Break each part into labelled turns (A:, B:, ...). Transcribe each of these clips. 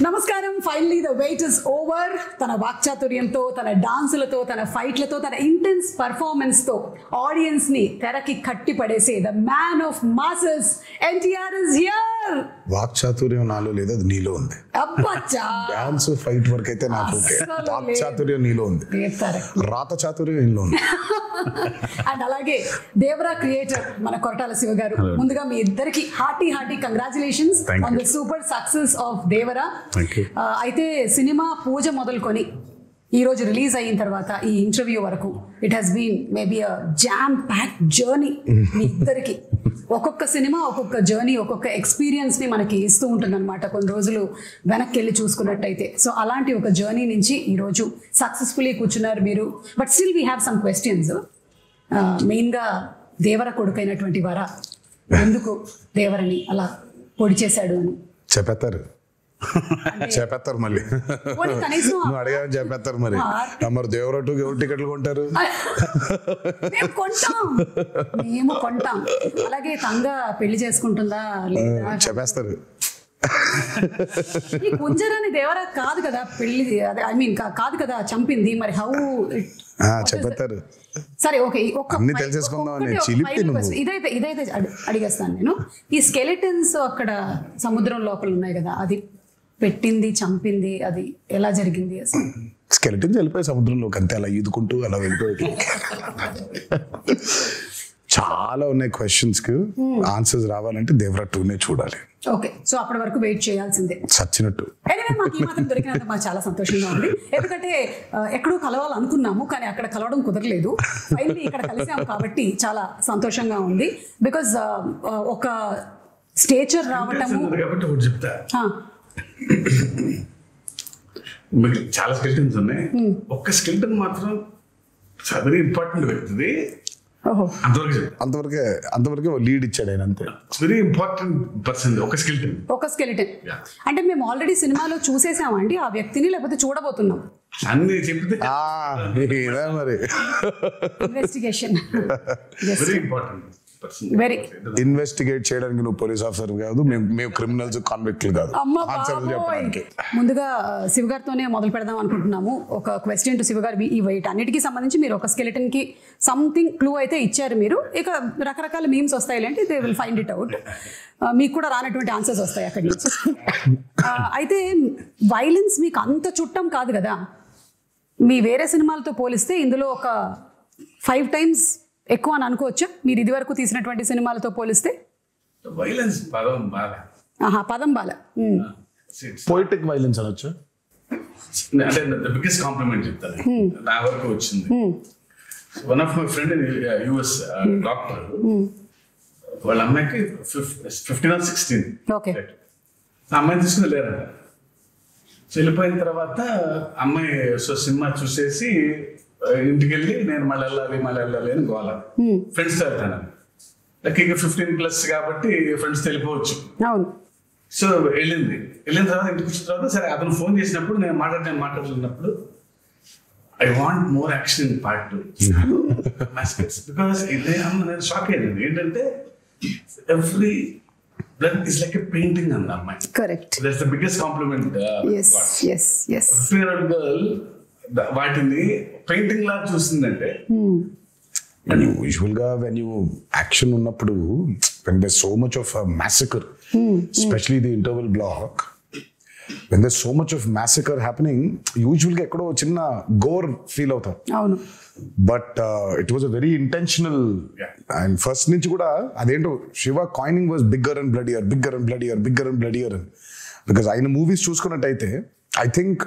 A: నమస్కారం. Finally the weight is over. తన వాక్చాతుర్యంతో, తన డాన్సులతో, తన ఫైట్లతో, తన ఇంటెన్స్ పర్ఫార్మెన్స్ తో ఆడియన్స్ ని తెరకి కట్టి పడేసే the man of masses NTR is here.
B: వాక్చాతుర్యం నాలో లేదు, అది నీలో ఉంది.
A: అబ్బచ్చా,
B: డాన్స్ ఫైట్ వర్క్ అయితే నాకు ఓకే. వాక్చాతుర్యం నీలో ఉంది, రాత చాతుర్యం నీలో ఉంది.
A: అండ్ అలాగే దేవరా క్రియేటర్ మన కొరటాల శివ గారు, ముందుగా మీ ఇద్దరికి hearty congratulations on the super success of Devara. అయితే సినిమా పూజ మొదలుకొని ఈ రోజు రిలీజ్ అయిన తర్వాత ఈ ఇంటర్వ్యూ వరకు it has been maybe a jam packed journey. మీ ఇద్దరికి ఒక్కొక్క సినిమా ఒక్కొక్క జర్నీ, ఒక్కొక్క ఎక్స్పీరియన్స్ ని మనకి ఇస్తూ ఉంటుంది అనమాట, కొన్ని రోజులు వెనక్కి వెళ్ళి చూసుకున్నట్టయితే. సో అలాంటి ఒక జర్నీ నుంచి ఈరోజు సక్సెస్ఫుల్లీ కూర్చున్నారు మీరు. But still we have some questions. మెయిన్గా దేవర కొడుకైనటువంటి వర ఎందుకు దేవరని అలా పొడి చేశాడు అని
B: చెప్పేస్తారు మళ్ళీ. నువ్వు అడిగాని చెప్పేస్తారు మరి. మరి దేవరటు ఎవరు టికెట్లు కొంటారు?
A: మేము కొంటాం. అలాగే తంగ పెళ్లి చేసుకుంటుందా లేదా చెప్పేస్తారు. ఈ కుంజరాని దేవరా కాదు కదా పెళ్లి, ఐ మీన్ కాదు కదా చంపింది. మరి హౌ
B: చెప్పేస్తారు.
A: సరే ఓకే,
B: ఇదైతే
A: అడిగేస్తాను నేను. ఈ స్కెలిటన్స్ అక్కడ సముద్రం లోపల ఉన్నాయి కదా, అది పెట్టింది చంపింది అది ఎలా జరిగింది అసలు?
B: స్కెలిటన్స్ వెళ్ళిపోయి సముద్రంలోకి అంతే, అలా ఈదుకుంటూ అలా వెళ్ళిపోయి. చాలా ఉన్నాయి క్వశ్చన్స్ కి ఆన్సర్స్ రావాలంటే దేవరా 2నే చూడాలి.
A: ఓకే, సో అప్పటి వరకు వెయిట్ చేయాల్సిందే
B: చచ్చినట్టు.
A: మాకు ఈ మాత్రం దొరికినందుకు మాకు చాలా సంతోషంగా ఉంది. ఎందుకంటే ఎక్కడో కలవాలనుకున్నాము కానీ అక్కడ కలవడం కుదరలేదు. ఫైనల్లీ ఇక్కడ కలిసాము కాబట్టి చాలా సంతోషంగా ఉంది. బికాజ్ ఒక స్టేచర్ రావటము.
C: మీకు చాలా స్కెల్టన్స్ ఉన్నాయి, ఒక్క స్కెల్టన్ మాత్రం చాలా ఇంపార్టెంట్ వ్యక్తిది.
B: అంతవరకే లీడ్ ఇచ్చాడు ఆయన, అంతే.
C: వెరీ ఇంపార్టెంట్ పర్సన్ ఒక స్కెలిటన్.
A: అంటే మేము ఆల్రెడీ సినిమాలో చూసేసామండి ఆ వ్యక్తిని, లేకపోతే చూడబోతున్నాం
C: అన్ని చెప్తే
B: మరి.
A: Investigation
C: very important.
A: Very
B: investigate చేయడానికి నువ్వు పోలీస్ ఆఫీసర్ కాదు, మేము క్రిమినల్స్ కాన్విక్ట్లు కాదు.
A: ముందుగా శివ గారితోనే మొదలు పెడదాం అనుకుంటున్నాము. ఒక క్వశ్చన్ టు శివ గారు, ఈ వెయిట్ అన్నిటికీ సంబంధించి మీరు ఒక స్కెలిటన్ కి సంథింగ్ క్లూ అయితే ఇచ్చారు మీరు. ఇక రకరకాల మీమ్స్ వస్తాయి అంటే they will find it out. మీకు కూడా రానటువంటి ఆన్సర్స్ వస్తాయి అక్కడి నుంచి. అయితే వైలెన్స్ మీకు అంత చుట్టం కాదు కదా, మీ వేరే సినిమాలతో పోలిస్తే ఇందులో ఒక 5 times ఎక్కువ అని అనుకోవచ్చా మీరు ఇది వరకు తీసినటువంటి సినిమాలతో పోలిస్తే?
C: వైలెన్స్ పదం
A: బాల
B: పోయిటిక్ వైలెన్స్ అనొచ్చు.
C: అంటే బిగ్గెస్ట్ కాంప్లిమెంట్ చెప్తాను నా వరకు వచ్చింది. One of my friend US doctor, వాళ్ళ అమ్మాయికి 15 or 16.
A: ఓకే,
C: అమ్మాయిని తీసుకుని వెళ్ళారంట. వెళ్ళిపోయిన తర్వాత అమ్మాయి సినిమా చూసేసి ఇంటికి వెళ్ళి నేను మళ్ళీ వెళ్ళాలి అని గోల. ఫ్రెండ్స్తో వెళ్తాను, ఇక 15+ కాబట్టి ఫ్రెండ్స్ వెళ్ళిపోవచ్చు. సో వెళ్ళిన తర్వాత ఇంటికి వచ్చిన తర్వాత సరే అతను ఫోన్ చేసినప్పుడు నేను మాట్లాడుతున్నప్పుడు I want more action in part 2 because నేను షాక్ అయ్యాను. ఏంటంటే every blood is like a painting అంది అమ్మాయి.
A: Correct,
C: that's the biggest compliment. Girl వాటిని పెయింటింగ్ లా చూస్తుందంటే.
B: యూజువల్ గా వెన్ యూ యాక్షన్ ఉన్నప్పుడు when there so much of massacre, especially the interval block, when there's so much of massacre happening, usually గా ఎక్కడో చిన్న గోర్ ఫీల్ అవుతాం.
A: అవును,
B: but it was a very intentional. And first నుంచి కూడా అదేంటో Siva coining was bigger and bloodier అని. Because ఆయన మూవీస్ చూసుకున్నట్టయితే I think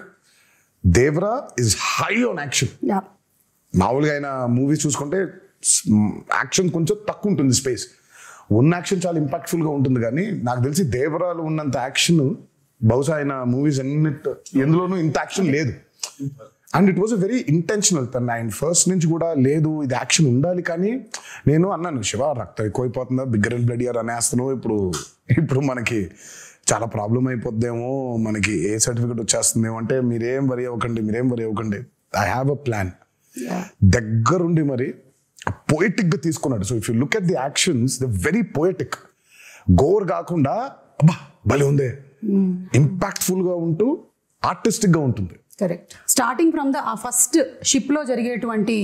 B: Devara is high on action. మామూలుగా ఆయన మూవీస్ చూసుకుంటే యాక్షన్ కొంచెం తక్కువ ఉంటుంది, స్పేస్ ఉన్న యాక్షన్ చాలా ఇంపాక్ట్ఫుల్ గా ఉంటుంది. కానీ నాకు తెలిసి దేవరాలు ఉన్నంత యాక్షన్ బహుశా ఆయన మూవీస్ ఎందులోనూ ఇంత యాక్షన్ లేదు. And it was a very intentional. ఆయన ఫస్ట్ నుంచి కూడా లేదు ఇది యాక్షన్ ఉండాలి. కానీ నేను అన్నాను, శివ రక్తం ఎక్కువైపోతుందా, బిగ్గర్ అండ్ బ్లడియర్ అనేస్తున్నావు, ఇప్పుడు మనకి చాలా ప్రాబ్లం అయిపోద్దేమో, మనకి ఏ సర్టిఫికెట్ వచ్చేస్తుందేమో అంటే మీరేం వరి అవ్వకండి, ఐ హ్యావ్ అ ప్లాన్. దగ్గరుండి మరి పోయిటిక్ గా తీసుకున్నాడు. So if you look at the actions the very poetic. Gore కాకుండా అబ్బా భలే ఉందే ఇంపాక్ట్ఫుల్ గా ఉంటూ ఆర్టిస్టిక్ గా ఉంటుంది.
A: Correct. Starting from the first ship లో జరిగేటువంటి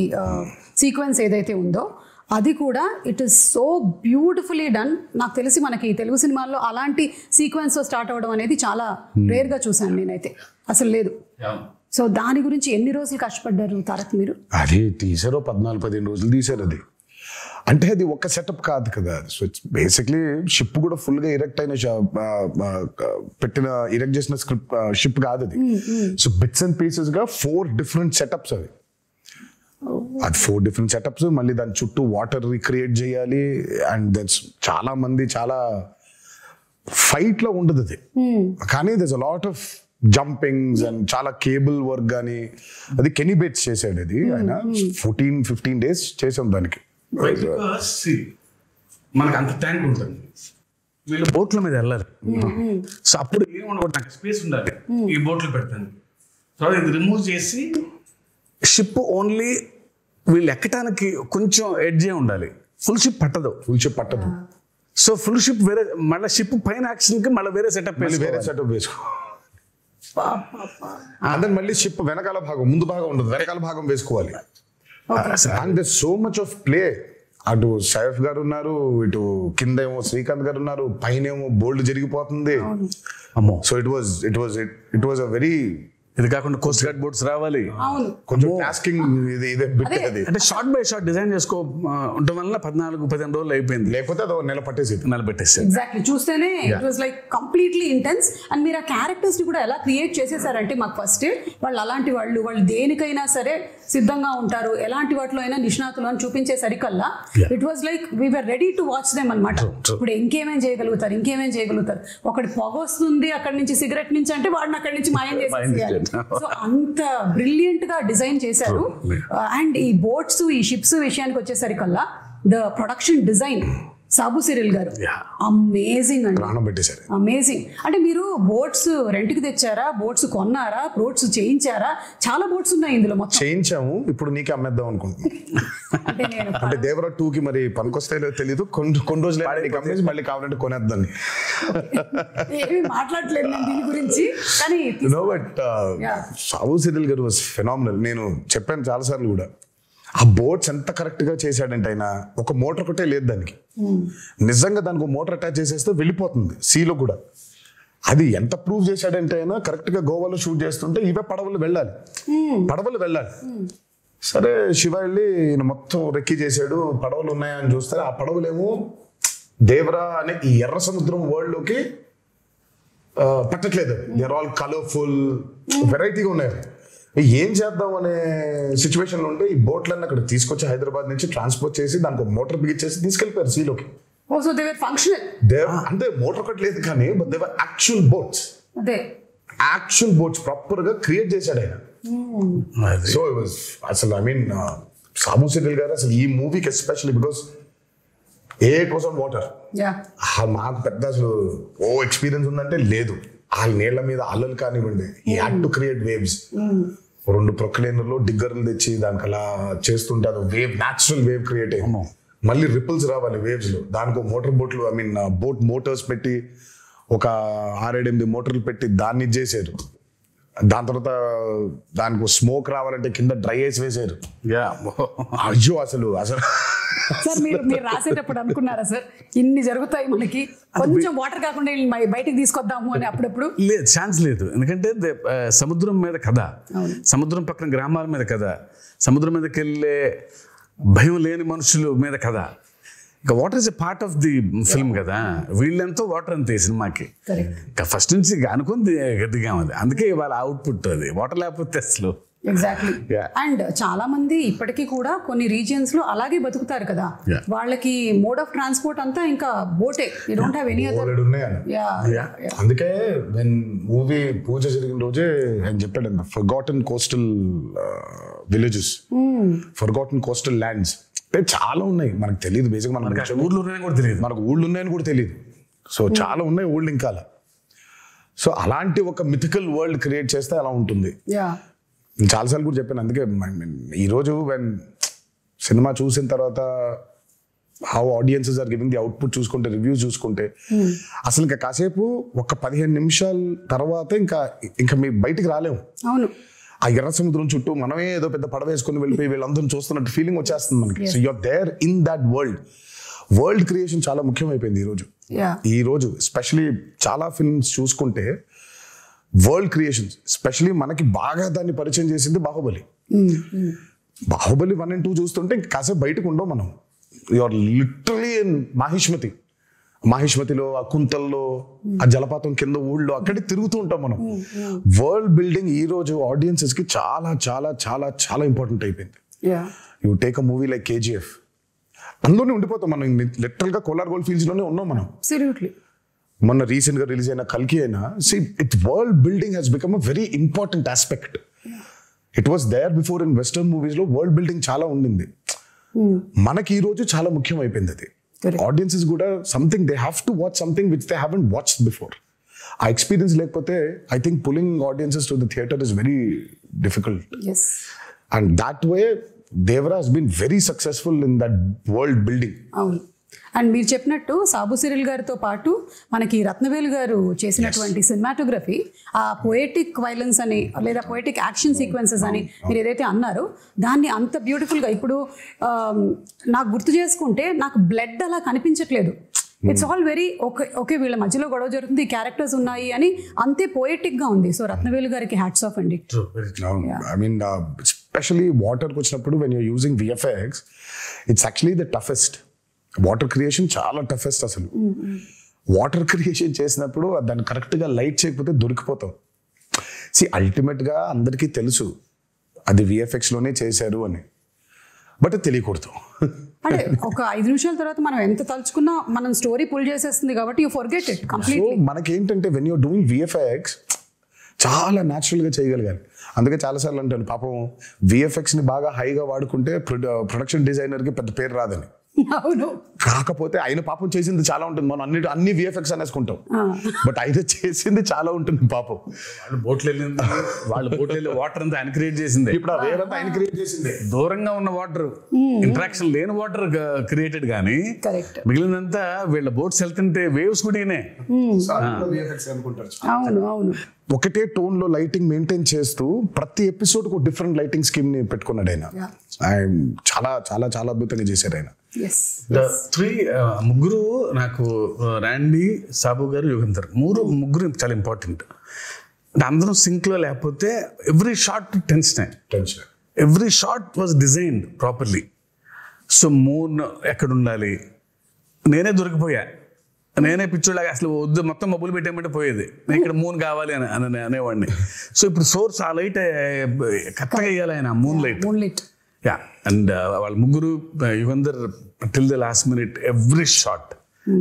A: సీక్వెన్స్ ఏదైతే ఉందో అది కూడా it is so beautifully done. నాకు తెలిసి మనకి తెలుగు సినిమాల్లో అలాంటి సీక్వెన్స్ స్టార్ట్ అవ్వడం అనేది చాలా రేర్ గా చూసాను నేనైతే, అసలు లేదు. సో దాని గురించి ఎన్ని రోజులు కష్టపడ్డారు తారక్ మీరు?
B: అది తీసారో 14-15 రోజులు తీసారు. అది అంటే అది ఒక సెటప్ కాదు కదా. సో ఇట్స్ బేసిక్లీ షిప్ కూడా ఫుల్ గా ఇరెక్ట్ అయిన ఇరెక్ట్ చేసిన స్క్రిప్ట్ షిప్ కాదు అది. సో బిట్స్ అండ్ పీసెస్ గా 4 డిఫరెంట్ సెటప్స్ అవి. అది 4 డిఫరెంట్ సెటప్స్, మళ్ళీ దాని చుట్టూ వాటర్ రిక్రియేట్ చేయాలి. అండ్ దట్స్ చాలా మంది చాలా ఫైట్ లో ఉండదు అది, కానీ దర్స్ a lot of jumpings and చాలా కేబుల్ వర్క్. కానీ అది కెనీ బేట్స్ చేసాడు అది. ఆయన 14-15 days చేసాం దానికి.
C: మనకు అంత ట్యాంక్ ఉంటుంది, వీళ్ళు బోట్ల మీద వెళ్ళాలి. సో అప్పుడు ఏమనుకోండి, నాకు స్పేస్ ఉండాలి ఈ బోట్లు పెడతాను. సో ఇది రిమూవ్ చేసి షిప్ ఓన్లీ వీళ్ళు ఎక్కడానికి కొంచెం ఎడ్జే ఉండాలి. ఫుల్ షిప్ పట్టదు. సో ఫుల్ షిప్ వేరే, మళ్ళీ షిప్ పైన యాక్షన్ కి మళ్ళీ వేరే సెటప్
B: వేసుకో. అదే మళ్ళీ షిప్ వెనకాల భాగం, ముందు భాగం ఉండదు, వెనకాల భాగం వేసుకోవాలి. And there so much of play. అటు సైఫ్ గారు ఉన్నారు, ఇటు కింద ఏమో శ్రీకాంత్ గారు ఉన్నారు, పైన ఏమో బోల్డ్ జరిగిపోతుంది. అమ్మో. So it was a very,
C: ఇది కాకుండా కోస్ట్ గార్డ్ బోట్స్ రావాలి,
B: కొంచెం టాస్కింగ్ ఇదే బిట్. అది
C: అంటే షార్ట్ బై షార్ట్ డిజైన్ చేసుకో ఉండటం వల్ల 14-15 రోజులు అయిపోయింది.
B: లేకపోతే అది నెల పట్టేసి.
A: ఎగ్జాక్ట్లీ. చూస్తేనే it was like completely intense. And మీరు ఆ క్యారెక్టర్స్ ని కూడా ఎలా క్రియేట్ చేసేసారంటే, మాకు ఫస్ట్ వాళ్ళు అలాంటి వాళ్ళు దేనికైనా సరే సిద్ధంగా ఉంటారు, ఎలాంటి వాటిలో అయినా నిష్ణాతులు అని చూపించేసరికల్లా it was like we're ready to watch them అనమాట. ఇప్పుడు ఇంకేమేం చేయగలుగుతారు. ఒకటి పొగ వస్తుంది అక్కడి నుంచి, సిగరెట్ నుంచి అంటే వాడిని అక్కడి నుంచి మాయం చేసేయాలి. సో అంత బ్రిలియంట్ గా డిజైన్ చేశారు. అండ్ ఈ బోట్స్, ఈ షిప్స్ విషయానికి వచ్చేసరికల్లా the production design Sabu Cyril గారు అమేజింగ్ అండి, అమేజింగ్. అంటే మీరు బోట్స్ రెంట్ కి తెచ్చారా, బోట్స్ కొన్నారా, బోట్స్ చేయించారా? చాలా బోట్స్ ఉన్నాయి ఇందులో. మొత్తం
B: చేయించాము, ఇప్పుడు నీకే అమ్మేద్దాం అనుకుంటున్నాను. అంటే దేవరా 2 కి మరి పనికొస్తాయో తెలీదు, కొన్ని రోజులు అమ్మేసి మళ్ళీ కావాలంటే కొనేద్దాం.
A: ఏమీ మాట్లాడలేదు నేను దీని గురించి, కానీ
B: సాబు సిరిల్ గారు వాస్ ఫెనామినల్. నేను చెప్పాను చాలా సార్లు కూడా, ఆ బోట్స్ ఎంత కరెక్ట్ గా చేశాడంటే, ఆయన ఒక మోటార్ ఒకటే లేదు దానికి. నిజంగా దానికి ఒక మోటార్ అటాచ్ చేసేస్తే వెళ్ళిపోతుంది సీలో కూడా. అది ఎంత ప్రూవ్ చేశాడంటే, ఆయన కరెక్ట్ గా గోవాలో షూట్ చేస్తుంటే ఇవే పడవలు వెళ్ళాలి. సరే శివ వెళ్ళి ఈయన మొత్తం రెక్కి చేశాడు, పడవలు ఉన్నాయని చూస్తే ఆ పడవలేమో దేవరా అనే ఈ ఎర్ర సముద్రం వరల్డ్ లోకి పట్టట్లేదు. దే ఆర్ ఆల్ కలర్ఫుల్, వెరైటీగా ఉన్నాయి. ఏం చేద్దాం అనే సిచ్యువేషన్ లో ఉంటే ఈ బోట్లన్నీ అక్కడ తీసుకొచ్చి హైదరాబాద్ నుంచి ట్రాన్స్పోర్ట్ చేసి దానికి ఒక మోటార్ బిగించేసి తీసుకెళ్లిపోయారు సీలోకి. అంటే మోటార్ ఒకటి లేదు కానీ, but they were actual boats proper గా క్రియేట్ చేశాడు ఆయన. సో అసలు ఐ మీన్ సాబు సిరిల్ గారు అసలు ఈ మూవీకి especially because it was on water. మాకు పెద్ద అసలు ఎక్స్పీరియన్స్ ఉందంటే లేదు. ఆ నీళ్ల మీద అల్లలు కానివ్వండి, ఈ హ్యాడ్ టు క్రియేట్ వేవ్స్. 2 ప్రొక్లైనర్లు డిగ్గర్లు తెచ్చి దానికి అలా చేస్తుంటే అది వేవ్, న్యాచురల్ వేవ్ క్రియేట్ అయ్యి మళ్ళీ రిపుల్స్ రావాలి వేవ్స్ లో. దానికి మోటార్ బోట్లు, ఐ మీన్ బోట్ మోటార్స్ పెట్టి ఒక 6-8 మోటార్లు పెట్టి దాన్ని చేశారు. దాని తర్వాత దానికి స్మోక్ రావాలంటే కింద డ్రై ఐస్ వేసారు. అయ్యో అసలు
A: సార్ మీరు రాసేటప్పుడు అనుకున్నారా సార్ ఇన్ని జరుగుతాయి మనకి, కొంచెం వాటర్ కాకుండా బయటికి తీసుకొద్దాము అని? అప్పుడప్పుడు
C: లేదు, ఛాన్స్ లేదు. ఎందుకంటే సముద్రం మీద కథ, సముద్రం పక్కన గ్రామాల మీద కథ, సముద్రం మీదకి వెళ్ళే భయం లేని మనుషుల మీద కథ. ఇంకా water is a part of the film కదా. వీళ్ళెంతో వాటర్ అంతే సినిమాకి. ఇంకా ఫస్ట్ నుంచి అనుకుంది గట్టిగా ఉంది, అందుకే ఇవాళ అవుట్పుట్ అది. వాటర్ లేకపోతే అసలు
A: ఎగ్జాక్ట్లీ. అండ్ చాలా మంది ఇప్పటికీ కూడా కొన్ని రీజియన్స్ లో అలాగే బతుకుతారు కదా, వాళ్ళకి మోడ్ ఆఫ్ ట్రాన్స్పోర్ట్ అంతా ఇంకా బోటే. You don't have any other.
B: అందుకే వెన్ మూవీ పూజ జరిగిన రోజే ఆయన చెప్పాడు, forgotten coastal villages, forgotten coastal lands అంటే చాలా ఉన్నాయి, మనకు తెలియదు. బేసిక్ మనకు ఊళ్ళో ఉన్నాయని కూడా తెలియదు, మనకు ఊళ్ళు ఉన్నాయని కూడా తెలియదు. సో చాలా ఉన్నాయి ఊళ్ళు ఇంకా. సో అలాంటి ఒక మిథికల్ వరల్డ్ క్రియేట్ చేస్తే అలా ఉంటుంది. చాలాసార్లు కూడా చెప్పాను. అందుకే ఈరోజు వెన్ సినిమా చూసిన తర్వాత how audiences are giving the output చూసుకుంటే, రివ్యూస్ చూసుకుంటే అసలు ఇంకా కాసేపు ఒక 15 నిమిషాల తర్వాత ఇంకా మీ బయటికి రాలేము.
A: అవును,
B: ఆ ఎర్ర సముద్రం చుట్టూ మనమే ఏదో పెద్ద పడవ వేసుకుని వెళ్ళిపోయి వీళ్ళందరూ చూస్తున్నట్టు ఫీలింగ్ వచ్చేస్తుంది మనకి. So you're there in that world creation చాలా ముఖ్యమైపోయింది ఈ రోజు ఎస్పెషలీ చాలా ఫిల్మ్స్ చూసుకుంటే వరల్డ్ క్రియేషన్స్, ఎస్పెషలీ మనకి బాగా దాన్ని పరిచయం చేసింది బాహుబలి. బాహుబలి 1 and 2 చూస్తుంటే ఇంకా కాసేపు బయటకు ఉండవు మనం. యూఆర్ లిటరలీ ఇన్ మాహిష్మతిలో, ఆ కుంతల్లో, ఆ జలపాతం కింద ఊళ్ళో అక్కడే తిరుగుతూ ఉంటాం మనం. వరల్డ్ బిల్డింగ్ ఈ రోజు ఆడియన్సెస్ కి చాలా చాలా చాలా చాలా ఇంపార్టెంట్ అయిపోయింది. You take a movie like KGF, అందులోనే ఉండిపోతాం మనం. లిటరల్ గా కోలార్ గోల్డ్ ఫీల్డ్స్ లోనే ఉన్నాం మనం. మొన్న రీసెంట్ గా రిలీజ్ అయిన కల్కి అయినా world building has become a very important aspect. It was there before in western movies లో వరల్డ్ బిల్డింగ్ చాలా ఉండింది. మనకి ఈ రోజు చాలా ముఖ్యం అయిపోయింది అది. ఆడియన్సెస్ కూడా something they have to watch something which they haven't watched before. ఆ ఎక్స్పీరియన్స్ లేకపోతే I think pulling audiences to the theatre is very difficult. And that way Devara has been very successful in that world building.
A: అవును, and మీరు చెప్పినట్టు Sabu Cyril గారితో పాటు మనకి రత్నవేలు గారు చేసినటువంటి సినిమాటోగ్రఫీ, ఆ పొయెటిక్ వైలెన్స్ అని లేదా పొయెటిక్ యాక్షన్ సీక్వెన్సెస్ అని మీరు ఏదైతే అన్నారో దాన్ని అంత బ్యూటిఫుల్గా ఇప్పుడు నాకు గుర్తు చేసుకుంటే నాకు బ్లడ్ అలా కనిపించట్లేదు. ఇట్స్ ఆల్ వెరీ ఓకే వీళ్ళ మధ్యలో గొడవ జరుగుతుంది, క్యారెక్టర్స్ ఉన్నాయి అని అంతే పోయెటిక్ గా ఉంది. సో రత్నవేలు గారికి హ్యాట్స్ ఆఫ్ అండి.
B: ఐ మీన్ ఎస్పెషలీ వాటర్కి వచ్చినప్పుడు when you're using VFX it's actually the toughest. Water creation చాలా టఫెస్ట్ అసలు. వాటర్ క్రియేషన్ చేసినప్పుడు దాన్ని కరెక్ట్గా లైట్ చేయకపోతే దొరికిపోతాం. అల్టిమేట్ గా అందరికీ తెలుసు అది VFX లోనే చేశారు అని, బట్ తెలియకూడదు.
A: అంటే ఒక 5 నిమిషాల తర్వాత మనం ఎంత తలుచుకున్నా మనం స్టోరీ పుల్ చేసేస్తుంది కాబట్టి యూ ఫర్గెట్ ఇట్ కంప్లీట్లీ.
B: మనకేంటంటే వెన్ యూర్ డూయింగ్ VFX చాలా న్యాచురల్ గా చేయగలగాలి. అందుకే చాలాసార్లు అంటాను పాపం VFX ని బాగా హైగా వాడుకుంటే ప్రొడక్షన్ డిజైనర్ కి పెద్ద పేరు రాదని.
A: అవును,
B: కాకపోతే ఆయన పాపం చేసింది చాలా ఉంటుంది. మనం అన్ని VFX అనేసుకుంటాం, బట్ ఆయన చేసింది చాలా ఉంటుంది పాపం.
C: వాళ్ళు బోట్లు వెళ్ళి వాటర్ అంతా ఆయన క్రియేట్ చేసింది.
B: ఇప్పుడు ఆ వేవ్ అంతా ఆయన క్రియేట్ చేసింది.
C: దూరంగా ఉన్న వాటర్, ఇంటరాక్షన్ లేని వాటర్ క్రియేటెడ్ కానీ మిగిలినంతా వీళ్ళ బోట్స్ వెళ్తుంటే వేవ్స్ కూడా
A: అవును.
B: ఒకటే టోన్ లో లైటింగ్ మెయింటైన్ చేస్తూ ప్రతి ఎపిసోడ్ కు డిఫరెంట్ లైటింగ్ స్కీమ్ ని పెట్టుకున్నాడు ఆయన. చాలా చాలా చాలా అద్భుతంగా చేశారు ఆయన.
C: ముగ్గురు నాకు రాండీ, సాబు గారు, యుగంధర్ ముగ్గురు చాలా ఇంపార్టెంట్. అందరం సింక్ లో లేకపోతే every shot tension, every shot was designed properly. So moon ఎక్కడ ఉండాలి, నేనే దొరికిపోయా, నేనే పిచ్చోళ్ళగా అసలు వద్దు మొత్తం మబ్బులు పెట్టేయమంటే పోయేది, నేను ఇక్కడ మూన్ కావాలి అని అనేవాడిని. సో ఇప్పుడు సోర్స్ ఆ లైట్ కరెక్ట్గా వేయాలి ఆయన, మూన్ లైట్. యా, అండ్ వాళ్ళ ముగ్గురు Yugandhar till the last minute every shot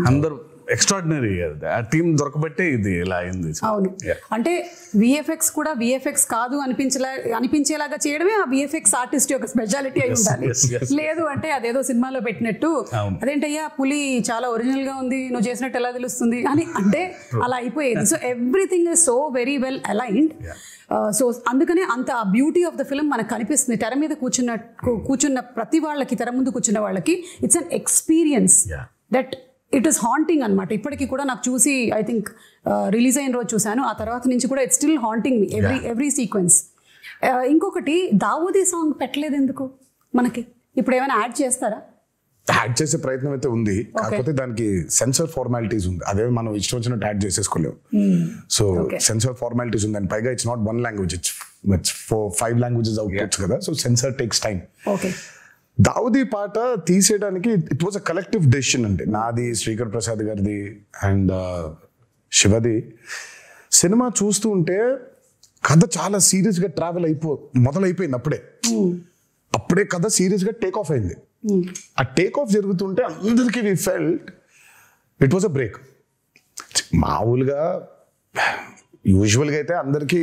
C: అందరు ఎక్స్ట్రాడినరీ. ఆ టీం దొరకబట్టే ఇది ఇలా అయింది.
A: అవును, అంటే VFX కూడా VFX కాదు అనిపించేలాగా చేయడమే ఆ VFX ఆర్టిస్ట్ యొక్క స్పెషాలిటీ అయి ఉండాలి. లేదు అంటే అదేదో సినిమాలో పెట్టినట్టు అదేంటయ్యా పులి చాలా ఒరిజినల్ గా ఉంది, నువ్వు చేసినట్టు ఎలా తెలుస్తుంది అని అంటే అలా అయిపోయేది. So everything is so very well aligned. So అందుకనే అంత ఆ బ్యూటీ ఆఫ్ ద ఫిల్మ్ మనకు కనిపిస్తుంది. తెర మీద కూర్చున్న ప్రతి వాళ్ళకి, తెర ముందు కూర్చున్న వాళ్ళకి it's an experience that it is haunting అనమాట. ఇప్పటికీ కూడా నాకు చూసి ఐ థింక్ రిలీజ్ అయిన రోజు చూశాను, ఆ తర్వాత నుంచి కూడా it's still haunting me every sequence. ఇంకొకటి దావూదీ సాంగ్ పెట్టలేదు ఎందుకు మనకి? ఇప్పుడు ఏమైనా యాడ్ చేస్తారా?
B: యాడ్ చేసే ప్రయత్నం అయితే ఉంది, కాకపోతే దానికి సెన్సర్ ఫార్మాలిటీస్ ఉంది. అదే మనం ఇష్టం వచ్చినట్టు యాడ్ చేసేసుకోలేము. సో సెన్సర్ ఫార్మాలిటీస్ ఉంది, అండ్ పైగా it's not 1 language, it's 5 languages outputs కదా. So censor takes time. Daavudi పాట తీసేయడానికి it was a collective decision అండి. నాది, శ్రీకర్ ప్రసాద్ గారిది అండ్ శివది. సినిమా చూస్తూ ఉంటే కథ చాలా సీరియస్ గా మొదలైపోయింది. అప్పుడే కథ సీరియస్ గా టేక్ ఆఫ్ అయింది. ఆ టేక్ ఆఫ్ జరుగుతుంటే అందరికీ we felt it was a break. మామూలుగా యూజువల్గా అయితే అందరికీ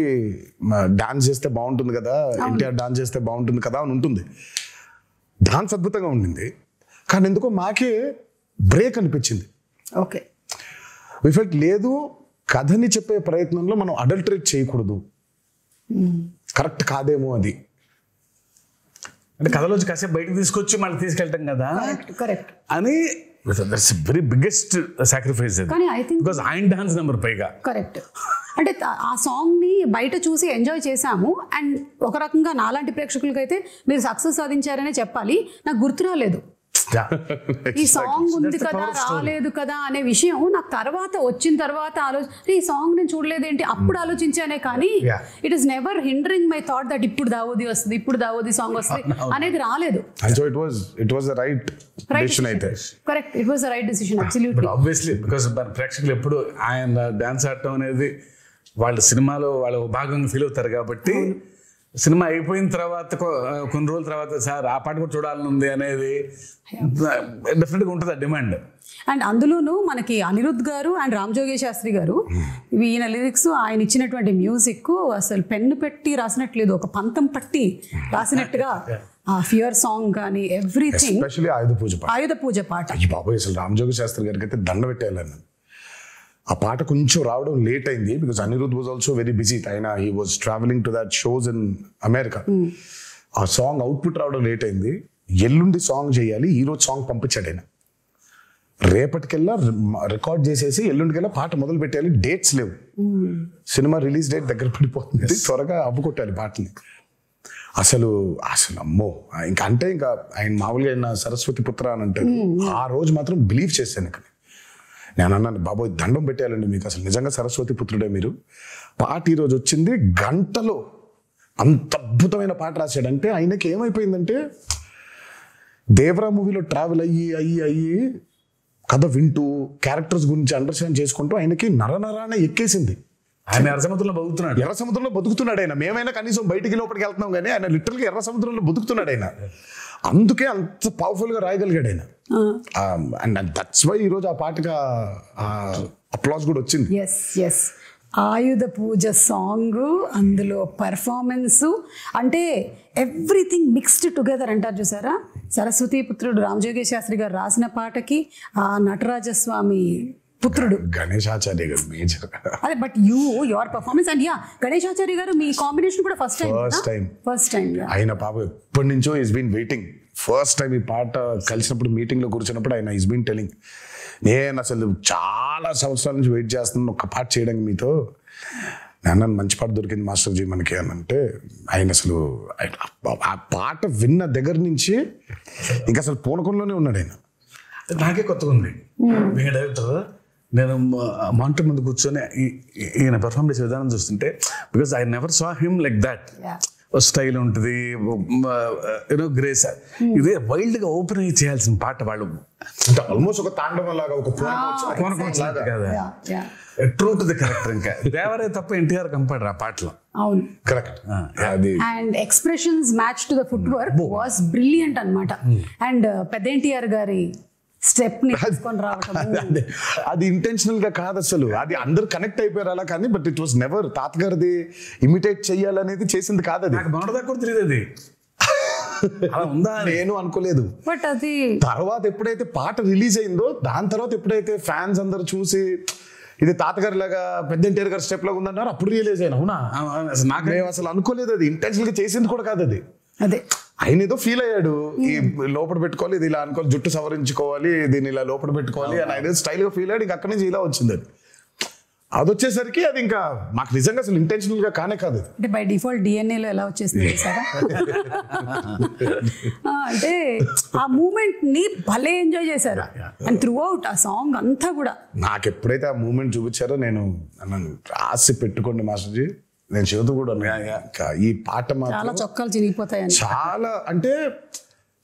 B: డాన్స్ చేస్తే బాగుంటుంది కదా, ఎన్టీఆర్ డాన్స్ చేస్తే బాగుంటుంది కదా అని ఉంటుంది. డాన్స్ అద్భుతంగా ఉండింది, కానీ ఎందుకో మాకే బ్రేక్ అనిపించింది.
A: ఓకే,
B: వి ఫెల్ట్ లేదు, కథని చెప్పే ప్రయత్నంలో మనం అడల్టరేట్ చేయకూడదు, కరెక్ట్ కాదేమో అది.
C: అంటే కథలోంచి కాసేపు బయటకు తీసుకొచ్చి మళ్ళీ తీసుకెళ్తాం కదా
A: కరెక్ట్
C: అని దట్స్ వెరీ బిగ్గెస్ట్ సాక్రిఫైస్
A: కానీ ఐ థింక్
C: బికాస్ ఆయన డాన్స్ నెంబర్ పైగా
A: కరెక్ట్. అంటే ఆ సాంగ్ ని బయట చూసి ఎంజాయ్ చేశాము అండ్ ఒక రకంగా నాలాంటి ప్రేక్షకులకైతే మీరు సక్సెస్ సాధించారనే చెప్పాలి. నాకు గుర్తు రాలేదు ఈ సాంగ్ ఉంది కదా రాలేదు కదా అనే విషయం. నాకు వచ్చిన తర్వాత ఈ సాంగ్ నేను చూడలేదేంటి అప్పుడు ఆలోచించానే కానీ it is never hindering my thought that ఇప్పుడు దావోది వస్తుంది ఇప్పుడు దావోది సాంగ్ వస్తుంది అనేది రాలేదు. Correct, it was the right decision absolutely.
C: Obviously because ప్రేక్షకులు ఎప్పుడు ఆయన డాన్స్ ఆడటం అనేది వాళ్ళ సినిమాలో వాళ్ళ భాగంగా ఫీల్ అవుతారు కాబట్టి సినిమా అయిపోయిన తర్వాత కొన్ని రోజుల తర్వాత సార్ ఆ పాట కూడా చూడాలని ఉంది అనేది డెఫినెట్గా ఉంటుంది ఆ డిమాండ్.
A: అండ్ అందులోనూ మనకి అనిరుద్ధ్ గారు అండ్ రామ్ జోగి శాస్త్రి గారు ఈయన లిరిక్స్ ఆయన ఇచ్చినటువంటి మ్యూజిక్ అసలు పెన్ను పెట్టి రాసినట్లేదు, ఒక పంతం పట్టి రాసినట్టుగా ఆ ఫియర్ సాంగ్ కానీ ఎవ్రీథింగ్.
B: ఎస్పెషల్లీ
A: ఆయుధ పూజ పాట
B: బాబోయ్ అసలు రామ్ జోగి శాస్త్రి గారికి అయితే దండ పెట్టేయాలని. ఆ పాట కొంచెం రావడం లేట్ అయింది because Anirudh was also very busy. ఆయన he was travelling to that shows in America. ఆ సాంగ్ అవుట్పుట్ రావడం లేట్ అయింది. ఎల్లుండి సాంగ్ చేయాలి, ఈరోజు సాంగ్ పంపించాడు ఆయన. రేపటికెల్లా రికార్డ్ చేసేసి ఎల్లుండికెల్లా పాట మొదలు పెట్టాలి. డేట్స్ లేవు, సినిమా రిలీజ్ డేట్ దగ్గర పడిపోతుంది, త్వరగా అవ్వకొట్టాలి పాటని. అసలు అమ్మో ఇంకా అంటే ఇంకా ఆయన మామూలుగా ఆయన సరస్వతి పుత్ర అని అంటారు. ఆ రోజు మాత్రం బిలీవ్ చేశాను. ఇక్కడ నేను అన్నాను బాబోయ్ దండం పెట్టేయాలండి మీకు, అసలు నిజంగా సరస్వతి పుత్రుడే మీరు. పాట ఈరోజు వచ్చింది, గంటలో అంత అద్భుతమైన పాట రాశాడంటే ఆయనకి ఏమైపోయిందంటే దేవరా మూవీలో ట్రావెల్ అయ్యి కథ వింటూ క్యారెక్టర్స్ గురించి అండర్స్టాండ్ చేసుకుంటూ ఆయనకి నరనరానే ఎక్కేసింది.
C: ఆయన ఎర్ర సముద్రంలో బతుకుతున్నాడు ఆయన. మేమైనా కనీసం బయటికి లోపలికి వెళ్తున్నాం కానీ ఆయన లిటరల్గా ఎర్ర సముద్రంలో బతుకుతున్నాడు ఆయన. అందుకే అంత పవర్ఫుల్ గా రాయగలిగాడు ఆయన. అండ్ దట్స్ వై ఈరోజు ఆ పాటకి అప్లాస్ కూడా వచ్చింది.
A: ఆయుధ పూజ సాంగ్, అందులో పర్ఫార్మెన్స్, అంటే ఎవ్రీథింగ్ మిక్స్డ్ టుగెదర్ అంటారు చూసారా. సరస్వతి పుత్రుడు రామజోగి శాస్త్రి గారు రాసిన పాటకి ఆ నటరాజస్వామి పుత్రుడు
B: గణేశాచార్య గారు మేజర్.
A: అదే but your performance and Ganesh Acharya గారు మీ కాంబినేషన్ కూడా ఫస్ట్ టైం.
B: ఆయన పాప ఎప్పటి నుంచో is been waiting. First time ఈ పాట కలిసినప్పుడు మీటింగ్ లో కూర్చున్నప్పుడు ఆయన ఈస్ బీన్ టెలింగ్, నేను అసలు చాలా సంవత్సరాల నుంచి వెయిట్ చేస్తున్నాను ఒక పాట చేయడానికి మీతో. నేను మంచి పాట దొరికింది మాస్టర్ జీ మనకి అని అంటే ఆయన అసలు ఆ పాట విన్న దగ్గర నుంచి ఇంకా అసలు పూనకంలోనే ఉన్నాడు ఆయన.
C: నాకే కొత్తగా ఉంది డైరెక్టర్. నేను మానిటర్ ముందు కూర్చొని ఈయన పర్ఫార్మ్ చేసే విధానం చూస్తుంటే because I never saw him like that. Style ఉంటుంది, యూనో గ్రేస్. ఇదే వైల్డ్ గా ఓపెన్ అయ్యి చేయాల్సిన పాట వాళ్ళు
B: ఆల్మోస్ట్ ఒక తాండవం లాగా, ఒక
C: ట్రూ టు ది క్యారెక్టర్. ఇంకా దేవరే తప్ప ఎన్టీఆర్ కంపాడరు ఆ పాటలో.
A: అవును
B: correct.
A: And expressions match to the foot work was brilliant అన్నమాట. అండ్ పెద్ద ఎన్టీఆర్ గారి స్టెప్ ని తీసుకొని రావటం
B: అది ఇంటెన్షనల్ గా కాదు అసలు, అది అందరు కనెక్ట్ అయిపోయారు అలా. కానీ బట్ ఇట్ వాస్ నెవర్ తాతగారిది ఇమిటేట్ చెయ్యాలనేది చేసింది కాదు. అది
C: నాకు తెలియదు, అది ఉందా
B: నేను అనుకోలేదు.
A: బట్ అది
B: తర్వాత ఎప్పుడైతే పాట రిలీజ్ అయిందో దాని తర్వాత ఎప్పుడైతే ఫ్యాన్స్ అందరు చూసి ఇది తాతగారి లాగా పెద్ద ఎన్టీఆర్ గారి స్టెప్ లాగా ఉందన్నారు, అప్పుడు రియలైజ్ అయినా. అవునా, నాకు అసలు అనుకోలేదు, అది ఇంటెన్షనల్ గా చేసింది కూడా కాదు అది.
A: అదే
B: ఆయన ఏదో ఫీల్ అయ్యాడు, ఈ లోపల పెట్టుకోవాలి, ఇది ఇలా అనుకోవాలి, జుట్టు సవరించుకోవాలి, దీన్ని ఇలా లోపల పెట్టుకోవాలి అని ఆయన స్టైల్ గా ఫీల్ అయ్యాడు. ఇంకా అక్కడి నుంచి ఇలా వచ్చింది అది వచ్చేసరికి అది ఇంకా మాకు నిజంగా అసలు ఇంటెన్షనల్ గా కానే కాదు.
A: అంటే బై డిఫాల్ట్ డిఎన్ఏలో ఎలా వచ్చేసింది సార్. అంటే ఆ మూమెంట్ ని భలే ఎంజాయ్ చేశారు అండ్ త్రూ అవుట్ ఆ సాంగ్ అంతా కూడా.
B: నాకు ఎప్పుడైతే ఆ మూమెంట్ చూపించారో నేను రాసి పెట్టుకోండి మాస్టర్జీ, నేను చెబుతూ కూడా ఈ పాట
A: చాలా చొక్కాలు చిరిగిపోతాయి.
B: చాలా అంటే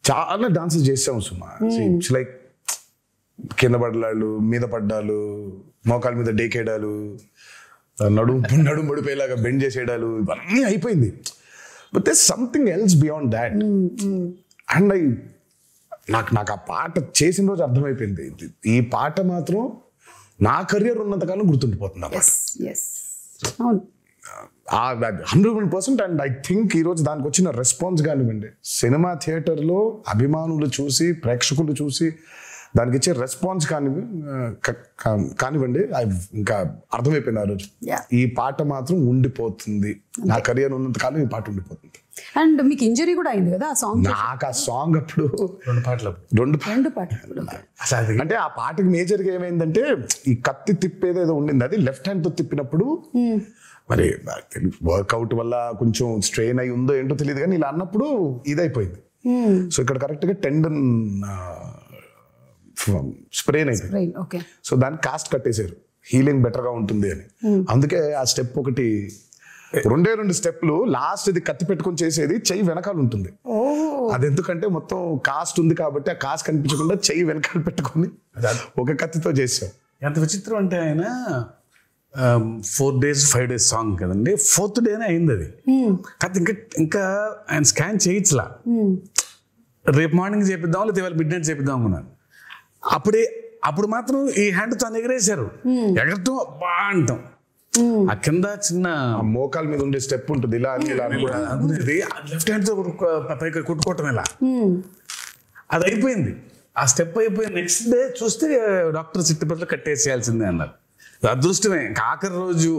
B: చాలా డాన్సెస్ చేసాము సుమా. ఇట్స్ లైక్ కింద పడ్డాలు, మీద పడ్డాలు, మోకాల మీద డేకేయడాలు, నడుము పడిపోయేలాగా బెండ్ చేసేయడాలు, ఇవన్నీ అయిపోయింది. But there something else beyond that. And నాకు ఆ పాట చేసిన రోజు అర్థమైపోయింది, ఈ పాట మాత్రం నా కెరియర్ ఉన్నంతకాలం గుర్తుండిపోతుంది ఆ పాట. 100%. అండ్ ఐ థింక్ ఈరోజు దానికి వచ్చిన రెస్పాన్స్ కానివ్వండి, సినిమా థియేటర్లో అభిమానులు చూసి, ప్రేక్షకులు చూసి దానికి ఇచ్చే రెస్పాన్స్ కానివ్వండి ఇంకా అర్థమైపోయింది ఆ రోజు. ఈ పాట మాత్రం ఉండిపోతుంది, నా కెరియర్ ఉన్నంత కాలం ఈ పాట ఉండిపోతుంది.
A: అండ్ మీకు ఇంజరీ కూడా అయింది కదా ఆ సాంగ్?
B: నాకు ఆ సాంగ్ అప్పుడు రెండు పాటలు అంటే ఆ పాటకి మేజర్ గా ఏమైందంటే ఈ కత్తి తిప్పేదేదో ఉండింది, అది లెఫ్ట్ హ్యాండ్ తో తిప్పినప్పుడు మరి వర్కౌట్ వల్ల కొంచెం స్ట్రెయిన్ అయి ఉందో ఏంటో తెలియదు కానీ ఇలా అన్నప్పుడు ఇదైపోయింది. సో ఇక్కడ కరెక్ట్ గా టెండన్ స్ప్రెయిన్ అయిపోయింది. సో దాన్ని కాస్ట్ కట్టేశారు, హీలింగ్ బెటర్ గా ఉంటుంది అని. అందుకే ఆ స్టెప్ ఒకటి, రెండు స్టెప్లు, లాస్ట్ ఇది కత్తి పెట్టుకొని చేసేది చెయ్యి వెనకాల ఉంటుంది. అది ఎందుకంటే మొత్తం కాస్ట్ ఉంది కాబట్టి ఆ కాస్ట్ కనిపించకుండా చెయ్యి వెనకాల పెట్టుకొని ఒక కత్తితో చేసాం.
C: ఎంత విచిత్రం అంటే ఆయన 4 days 5 days సాంగ్ కదండి, 4th డేనే అయింది అది. కాకపోతే ఇంకా ఆయన స్కాన్ చేయించలా, రేపు మార్నింగ్ చేపిద్దాం లేదా ఇవాళ మిడ్ నైట్ చేపిద్దాం అనుకున్నాను. అప్పుడు మాత్రం ఈ హ్యాండ్ తో ఎగరేశారు, ఎగరటం బా అంటాం. ఆ కింద చిన్న
B: మోకాల మీద ఉండే స్టెప్ ఉంటుంది, ఇలా
C: లెఫ్ట్ హ్యాండ్ తో పైకి కొట్టుకోవటం ఇలా, అది అయిపోయింది. ఆ స్టెప్ అయిపోయి నెక్స్ట్ డే చూస్తే డాక్టర్ చిట్టుపట్లో కట్టేసేయాల్సిందే అన్నారు. అదృష్టమే, ఆఖరి రోజు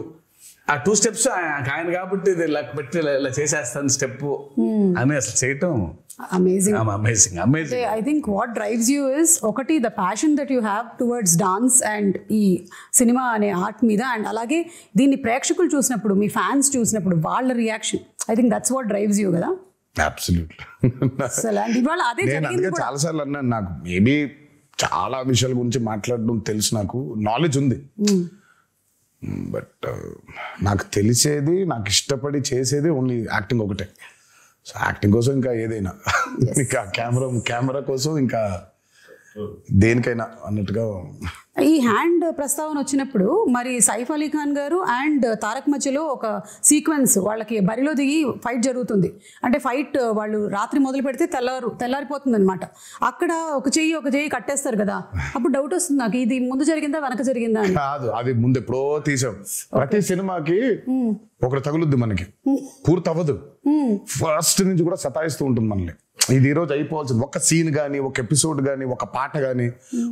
C: ఆ 2 steps ఆయన కాబట్టి పెట్టి ఇలా చేసేస్తాను స్టెప్ అని అసలు చేయటం
A: amazing.
C: I
A: think what drives you is ఒకటి the passion that you have towards dance and ఈ సినిమా అనే ఆర్ట్ మీద, అండ్ అలాగే దీన్ని ప్రేక్షకులు చూసినప్పుడు, మీ ఫ్యాన్స్ చూసినప్పుడు వాళ్ళ reaction, I think that's what drives you కదా.
B: అబ్సల్యూట్లీ.
A: అండ్ ఇవాళ అదే జరిగింది.
B: చాలా సార్లు అన్నాను, నాకు మేబీ చాలా విషయాల గురించి మాట్లాడడం తెలుసు, నాకు నాలెడ్జ్ ఉంది, బట్ నాకు తెలిసేది, నాకు ఇష్టపడి చేసేది ఓన్లీ యాక్టింగ్ ఒకటే. సో యాక్టింగ్ కోసం ఇంకా ఏదైనా, ఇంకా కెమెరా కోసం ఇంకా దేనికైనా అన్నట్టుగా.
A: ఈ హ్యాండ్ ప్రస్తావన వచ్చినప్పుడు మరి సైఫ్ అలీ ఖాన్ గారు అండ్ తారక్ మధ్యలో ఒక సీక్వెన్స్, వాళ్ళకి బరిలో దిగి ఫైట్ జరుగుతుంది. అంటే ఫైట్ వాళ్ళు రాత్రి మొదలు పెడితే తెల్లారిపోతుంది అనమాట. అక్కడ ఒక చెయ్యి కట్టేస్తారు కదా, అప్పుడు డౌట్ వస్తుంది నాకు, ఇది ముందు జరిగిందా వెనక జరిగిందా అని.
B: కాదు, అది ముందు ఎప్పుడో తీసాం. ప్రతి సినిమాకి ఒకటి తగులుద్ది, మనకి పూర్తి అవ్వదు. ఫస్ట్ నుంచి కూడా సతాయిస్తూ ఉంటుంది మనల్ని. ఇది ఈ రోజు అయిపోవాల్సింది, ఒక సీన్ కానీ, ఒక ఎపిసోడ్ కానీ, ఒక పాట కానీ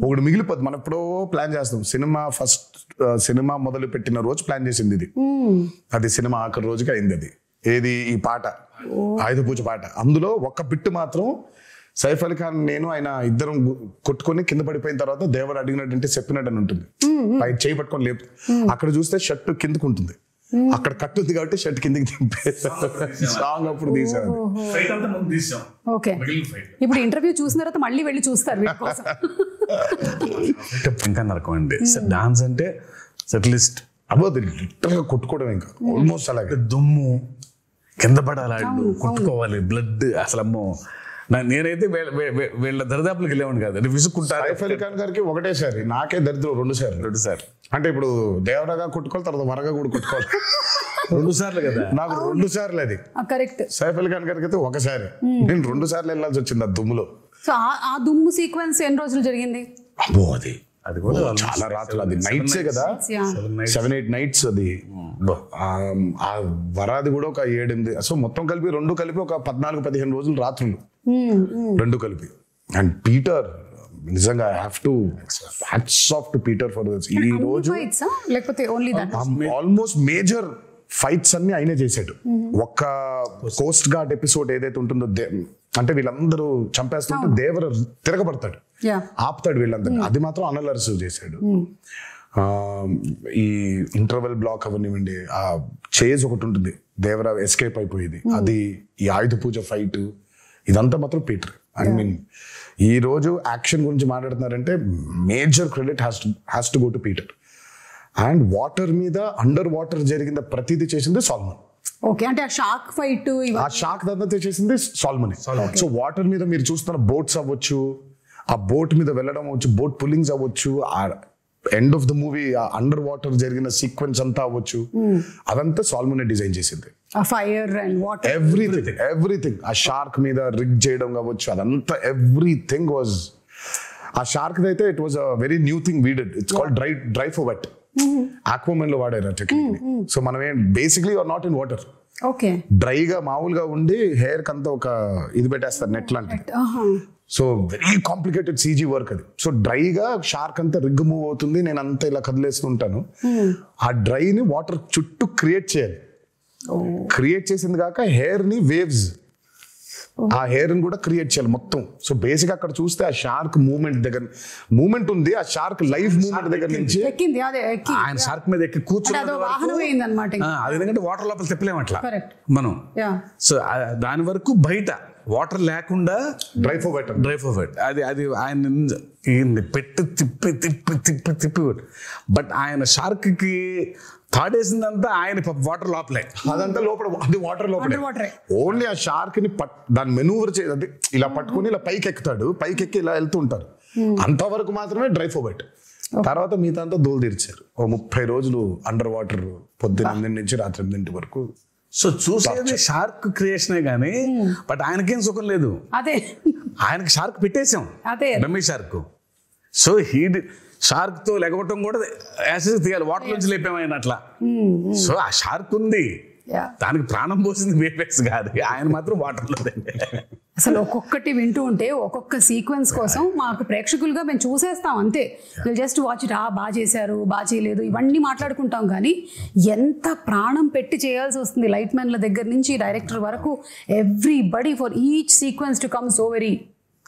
B: ఒకటి మిగిలిపోద్ది. మనం ఎప్పుడో ప్లాన్ చేస్తాం. సినిమా మొదలు పెట్టిన రోజు ప్లాన్ చేసింది ఇది, అది సినిమా ఆఖరి రోజుకి అయింది. అది ఏది, ఈ పాట, ఆయుధ పూజ పాట. అందులో ఒక బిట్టు మాత్రం సైఫ్ అలీ ఖాన్ నేను ఆయన ఇద్దరం కొట్టుకొని కింద పడిపోయిన తర్వాత దేవర్ అడిగినట్టు చెప్పినట్టు అని ఉంటుంది, పై చేయి పట్టుకొని లేపు. అక్కడ చూస్తే షర్ట్ కిందకు ఉంటుంది, అక్కడ కట్టు ఉంది కాబట్టి షర్ట్ కిందకి దింపే సాంగ్ అప్పుడు తీసాను.
A: ఇప్పుడు ఇంటర్వ్యూ చూసిన తర్వాత మళ్ళీ వెళ్ళి చూస్తారు
C: ఇంకా నరకం అండి. డాన్స్ అంటే సెటిలిస్ట్
B: అవ్వదు, లిటరల్ గా కొట్టుకోవడం, ఇంకా ఆల్మోస్ట్ అలాగే
C: దుమ్ము కింద పడాలి, కొట్టుకోవాలి, బ్లడ్. అసలు అమ్మో, నేనైతే వీళ్ళ దరిదాపులకు వెళ్ళేవాడిని కాదు, విసుక్కుంటారు.
B: సైఫ్ అలీ ఖాన్ గారికి ఒకటేసారి, నాకే దరిద్రం 2 సార్లు. అంటే ఇప్పుడు దేవరాగా కొట్టుకోవాలి, తర్వాత వరగా కూడా కొట్టుకోవాలి.
C: 2 సార్లు కదా,
B: నాకు 2 సార్లు అది
A: కరెక్ట్.
B: సైఫ్ అలీ ఖాన్ గారికి అయితే ఒకసారి, నేను 2 సార్లు వెళ్ళాల్సి వచ్చింది ఆ దుమ్ములో.
A: సో ఆ దుమ్ము సీక్వెన్స్ ఎన్ని రోజులు జరిగింది?
B: అబ్బో, అది కూడా చాలా రాత్రులు, అది నైట్సే కదా, 7-8 nights అది. ఆ వరాది కూడా ఒక 7-8, సో మొత్తం కలిపి 2 కలిపి ఒక 14-15 రోజులు రాత్రులు, 2 కలిపి. అండ్ పీటర్ నిజంగా hats off to Peter for this. ఈ రోజు ఆల్మోస్ట్ మేజర్ ఫైట్స్ అన్ని ఆయనే చేశాడు. ఒక్క కోస్ట్ గార్డ్ ఎపిసోడ్ ఏదైతే ఉంటుందో, అంటే వీళ్ళందరూ చంపేస్తుంటే దేవర తిరగబడతాడు, ఆపుతాడు వీళ్ళందరినీ, అది మాత్రం అనిల్ అరసు చేశాడు. ఈ ఇంటర్వెల్ బ్లాక్ అవనివ్వండి, ఆ చేజ్ ఒకటి ఉంటుంది, దేవర ఎస్కేప్ అయిపోయేది, అది, ఈ ఆయుధ పూజ ఫైట్, ఇదంతా మాత్రం పీటర్. ఐ మీన్ ఈ రోజు యాక్షన్ గురించి మాట్లాడుతున్నారంటే major credit has to go to Peter. And water మీద, అండర్ వాటర్ జరిగిన ప్రతిదీ చేసింది సాల్మన్.
A: ఓకే, అంటే ఆ షార్క్ ఫైట్,
B: ఆ షార్క్ దంతా చేసింది సాల్మన్. సో వాటర్ మీద మీరు చూస్తున్న బోట్స్ అవ్వచ్చు, ఆ బోట్ మీద వెళ్ళడం అవ్వచ్చు, బోట్ పుల్లింగ్స్ అవ్వచ్చు, ఆ end of the movie under water జరిగిన సీక్వెన్స్ అంతా అవ్వచ్చు, అదంతా సాల్మన్ డిజైన్ చేసింది.
A: Fire and water,
B: everything. ఆ షార్క్ మీద రిగ్ చేయడం కావచ్చు, అదంతా ఎవ్రీథింగ్ వాజ్. ఆ షార్క్ అయితే it was a very new thing we did. It's called dry for wet. Aquaman లో వాడారు టెక్నిక్ ని. సో మనం basically are not in water, డ్రైగా మామూలుగా ఉండి హెయిర్ కంతా ఒక ఇది పెట్టేస్తారు, నెట్ లాంటిది. So very complicated CG work అది. సో డ్రైగా షార్క్ అంతా రిగ్ మూవ్ అవుతుంది, నేను అంతా ఇలా కదిలేస్తుంటాను. ఆ డ్రైని వాటర్ చుట్టూ క్రియేట్ చేయాలి. క్రియేట్ చేసింది కాక హెయిర్ ని వేవ్స్, ఆ హెయిర్ ని కూడా క్రియేట్ చేయాలి మొత్తం. సో బేసిక్ అక్కడ చూస్తే ఆ షార్క్ మూమెంట్ ఉంది, ఆ షార్క్ లైఫ్ మూమెంట్ దగ్గర నుంచి
C: ఆయన షార్క్ మీద ఎక్కి కూర్చున్నాడు. అది ఎందుకంటే వాటర్ లోపల తిప్పలేము అట్లా మనం. సో దాని వరకు బయట వాటర్ లేకుండా
B: డ్రై ఫర్ వెట్
C: అది ఆయన పెట్టి తిప్పి బట్ ఆయన షార్క్ కి తాడేసిందంతా ఆయన వాటర్ లోపలే,
B: అదంతా లోపల, అది వాటర్ లోపలే. ఓన్లీ ఆ షార్క్ ని దాన్ని మెనూవర్ చేయాలి, ఇలా పట్టుకుని ఇలా పైకి ఎక్కుతాడు, పైకి ఎక్కి ఇలా వెళ్తూ ఉంటారు. అంతవరకు మాత్రమే డ్రై ఫర్ వెట్. తర్వాత మిగతా అంతా దోలు తీర్చారు. 30 రోజులు అండర్ వాటర్, పొద్దున్న 8 నుంచి రాత్రి 8 వరకు.
C: సో చూసేది షార్క్ క్రియేషనే గానీ బట్ ఆయనకేం సుఖం లేదు.
A: అదే
C: ఆయనకి షార్క్ పెట్టేసాం, డమ్మీ షార్క్. సో షార్క్ తో లెగవటం కూడా యాసిడ్ తీయాలి, వాటర్ నుంచి లేపామైనా అట్లా. సో ఆ షార్క్ ఉంది, దానికి ప్రాణం పోసింది వేపెక్స్ కాదు, ఆయన మాత్రం వాటర్ లో.
A: అసలు ఒక్కొక్కటి వింటూ ఉంటే ఒక్కొక్క సీక్వెన్స్ కోసం మాకు ప్రేక్షకులుగా మేము చూసేస్తాం అంతే. జస్ట్ వాచ్ ఇట్, బాగా చేశారు, బాగా చేయలేదు, ఇవన్నీ మాట్లాడుకుంటాం. కానీ ఎంత ప్రాణం పెట్టి చేయాల్సి వస్తుంది లైట్ మ్యాన్ల దగ్గర నుంచి డైరెక్టర్ వరకు. Everybody for each sequence to come so very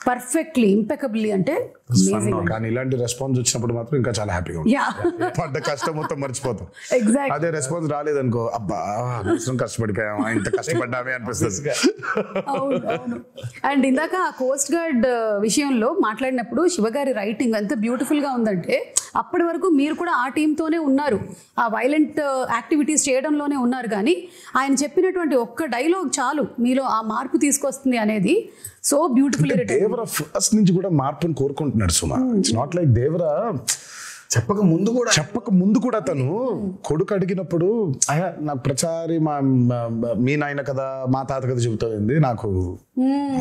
A: perfectly impeccably. అంటే
B: కానీ ఇలాంటి రెస్పాన్స్ వచ్చినప్పుడు మాత్రం ఇంకా చాలా హ్యాపీగా ఉంటుంది. పడ్డ కష్టం మొత్తం మర్చిపోతాం. అదే రెస్పాన్స్ రాలేదనుకో, అబ్బా కష్టపడిపోయామా, ఇంత కష్టపడ్డామే అనిపిస్తుంది.
A: అండ్ ఇందాక ఆ కోస్ట్ గార్డ్ విషయంలో మాట్లాడినప్పుడు శివగారి రైటింగ్ ఎంత బ్యూటిఫుల్ గా ఉందంటే, అప్పటి వరకు మీరు కూడా ఆ టీంతోనే ఉన్నారు, ఆ వైలెంట్ యాక్టివిటీస్ చేయడంలోనే ఉన్నారు. కానీ ఆయన చెప్పినటువంటి ఒక్క డైలాగ్ చాలు మీలో ఆ మార్పు తీసుకొస్తుంది అనేది సో బ్యూటిఫుల్.
B: దేవరా ఫస్ట్ నుంచి కూడా మార్పుని కోరుకుంటున్నాడు సుమా. ఇట్స్ నాట్ లైక్ దేవరా చెప్పక ముందు కూడా తను కొడుకు అడిగినప్పుడు నాకు ప్రచారి మీ నాయన కథ మా తాత కథ చెబుతుంది, నాకు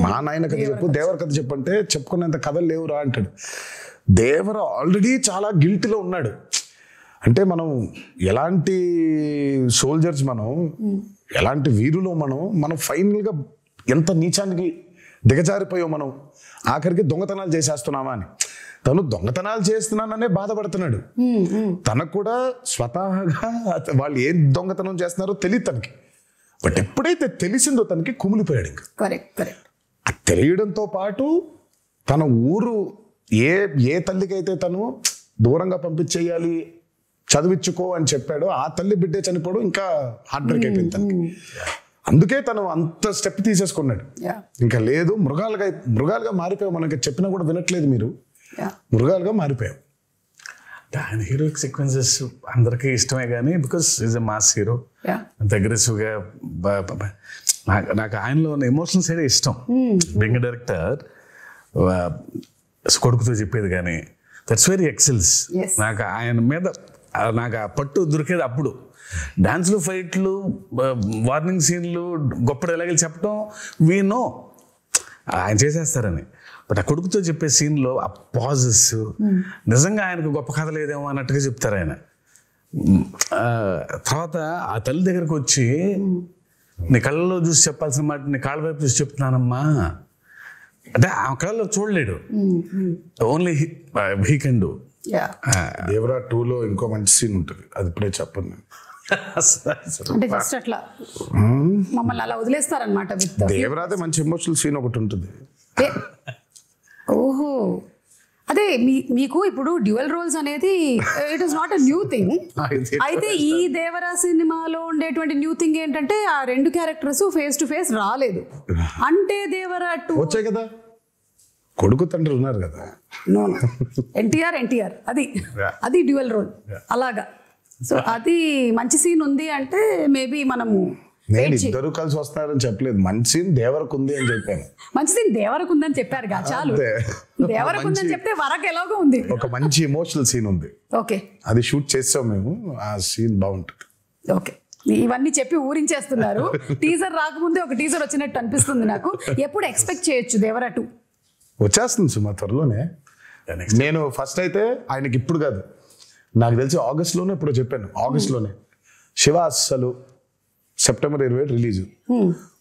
B: మా నాయన కథ చెప్పు, దేవర కథ చెప్పంటే చెప్పుకునేంత కథలు లేవురా అంటాడు. దేవర ఆల్రెడీ చాలా గిల్టీలో ఉన్నాడు. అంటే మనం ఎలాంటి సోల్జర్స్, మనం ఎలాంటి వీరులో మనం ఫైనల్గా ఎంత నీచానికి దిగజారిపోయాం మనం, ఆఖరికి దొంగతనాలు చేసేస్తున్నామా అని. తను దొంగతనాలు చేస్తున్నాననే బాధపడుతున్నాడు. తనకు కూడా స్వతహాగా వాళ్ళు ఏం దొంగతనం చేస్తున్నారో తెలియదు తనకి. బట్ ఎప్పుడైతే తెలిసిందో తనకి కుమిలిపోయాడు. ఇంకా తెలియడంతో పాటు తన ఊరు ఏ తల్లికైతే తను దూరంగా పంపించేయాలి, చదివించుకో అని చెప్పాడో ఆ తల్లి బిడ్డే చనిపోవడం ఇంకా హార్ట్ బ్రేక్ అయిపోయింది తనకి. అందుకే తను అంత స్టెప్ తీసేసుకున్నాడు. ఇంకా లేదు, మృగాలుగా మారిపోయావు, మనకి చెప్పినా కూడా వినట్లేదు మీరు, మృగాలుగా మారిపోయావు.
C: ఆయన హీరోయిక్ సీక్వెన్సెస్ అందరికీ ఇష్టమే కానీ because is a mass hero, అగ్రెసివ్గా. నాకు ఆయనలో ఉన్న ఎమోషనల్ సైడ్ ఇష్టం. బీయింగ్ డైరెక్టర్ కొడుకుతో చెప్పేది కానీ దట్స్ వెరీ ఎక్సెల్స్. నాకు ఆయన మీద నాకు ఆ పట్టు దొరికేది అప్పుడు. డాన్స్లు, ఫైట్లు, వార్నింగ్ సీన్లు, గొప్ప డైలాగులు చెప్పడం వీ నో ఆయన చేసేస్తారని. బట్ ఆ కొడుకుతో చెప్పే సీన్లో ఆ పాజెస్ నిజంగా ఆయనకు గొప్ప కథ లేదేమో అన్నట్టుగా చెప్తారు ఆయన. తర్వాత ఆ తల్లి దగ్గరకు వచ్చి నీ కళ్ళలో చూసి చెప్పాల్సిన మాట నీ కాళ్ళ వైపు చూసి చెప్తున్నానమ్మా అంటే ఆ కళ్ళలో చూడలేడు, only he can do.
B: Devara 2లో ఇంకో మంచి సీన్ ఉంటుంది, అది ఇప్పుడే చెప్పను.
A: అంటే జస్ట్ అట్లా మమ్మల్ని అలా వదిలేస్తారనమాట.
B: దేవరాదే మంచి ఎమోషనల్ సీన్ ఒకటి ఉంటుంది.
A: ఓహో, అదే మీకు ఇప్పుడు డ్యూయల్ రోల్స్ అనేది it is not a new thing. అయితే ఈ దేవరా సినిమాలో ఉండేటువంటి న్యూ థింగ్ ఏంటంటే ఆ 2 క్యారెక్టర్స్ ఫేస్ టు ఫేస్ రాలేదు. అంటే దేవరా 2
B: వచ్చాయి కదా, కొడుకు తండ్రి ఉన్నారు కదా.
A: నో ఎన్టీఆర్ అది డ్యూయల్ రోల్ అలాగా. సో అది మంచి సీన్ ఉంది అంటే మేబీ మనము
B: నేను ఇద్దరు కలిసి వస్తారని చెప్పలేదు, మంచి సీన్ దేవరకు ఉంది అని చెప్పాను.
A: మంచి సీన్ దేవరకు ఉందని చెప్పారు కదా, చాలు. దేవరకు ఉందని చెప్తే వరకు ఎలాగో ఉంది,
B: ఒక మంచి ఎమోషనల్ సీన్ ఉంది.
A: ఓకే,
B: అది షూట్ చేసాం మేము, ఆ సీన్ బాగుంటుంది.
A: ఓకే, ఇవన్నీ చెప్పి ఊరించేస్తున్నారు. టీజర్ రాకముందే ఒక టీజర్ వచ్చినట్టు అనిపిస్తుంది నాకు. ఎప్పుడు ఎక్స్పెక్ట్ చేయొచ్చు దేవరా 2?
B: వచ్చేస్తుంది సుమా త్వరలోనే. నేను ఫస్ట్ అయితే ఆయనకి ఇప్పుడు కాదు, నాకు తెలిసి ఆగస్ట్లోనే ఇప్పుడు చెప్పాను, ఆగస్ట్లోనే శివ అస్సలు సెప్టెంబర్ 27 రిలీజ్,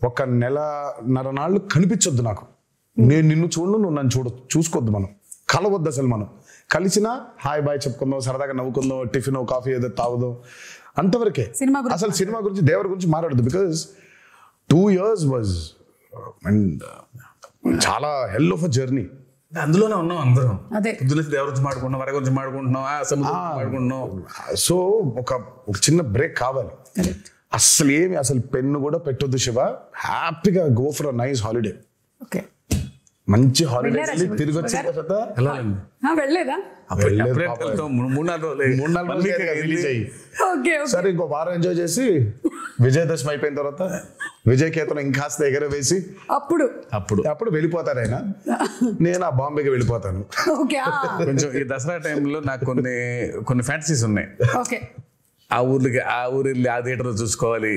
B: 1.5 నెలలు కనిపించొద్దు నాకు. నేను నిన్ను చూడను, నువ్వు నన్ను చూసుకోవద్దు, మనం కలవద్దు అసలు. మనం కలిసినా హాయ్ బాయ్ చెప్పుకుందాం, సరదాగా నవ్వుకుందాం, టిఫిన్ కాఫీ ఏదో తాగుదాం, అంతవరకే. అసలు సినిమా గురించి దేవర గురించి మాట్లాడదు. బికాస్ 2 years వాజ్ అండ్ చాలా హెల్ ఆఫ్ అ జర్నీ.
C: అందులోనే ఉన్నాం అందరం. దేవర గురించి మాట్లాడుకుంటున్నాం, వర గురించి మాట్లాడుకుంటున్నాం, మాట్లాడుకుంటున్నాం.
B: సో ఒక చిన్న బ్రేక్ కావాలి. అసలు పెన్ను కూడా పెట్టొద్దు శివ, హ్యాపీగా go for a nice holiday. మంచి హాలిడేస్ తిరిగి వచ్చిన తర్వాత
A: వెళ్ళలేదా?
B: సరే ఇంకో వారం ఎంజాయ్ చేసి విజయదశమి అయిపోయిన తర్వాత విజయ్ కేతనం ఇంకాస్త ఎగరవేసి అప్పుడు వెళ్ళిపోతారు ఆయన. నేను ఆ బాంబేకి వెళ్ళిపోతాను.
C: కొంచెం ఈ దసరా టైంలో నాకు కొన్ని ఫ్యాంటసీస్ ఉన్నాయి. ఆ ఊరు వెళ్ళి ఆ థియేటర్ చూసుకోవాలి,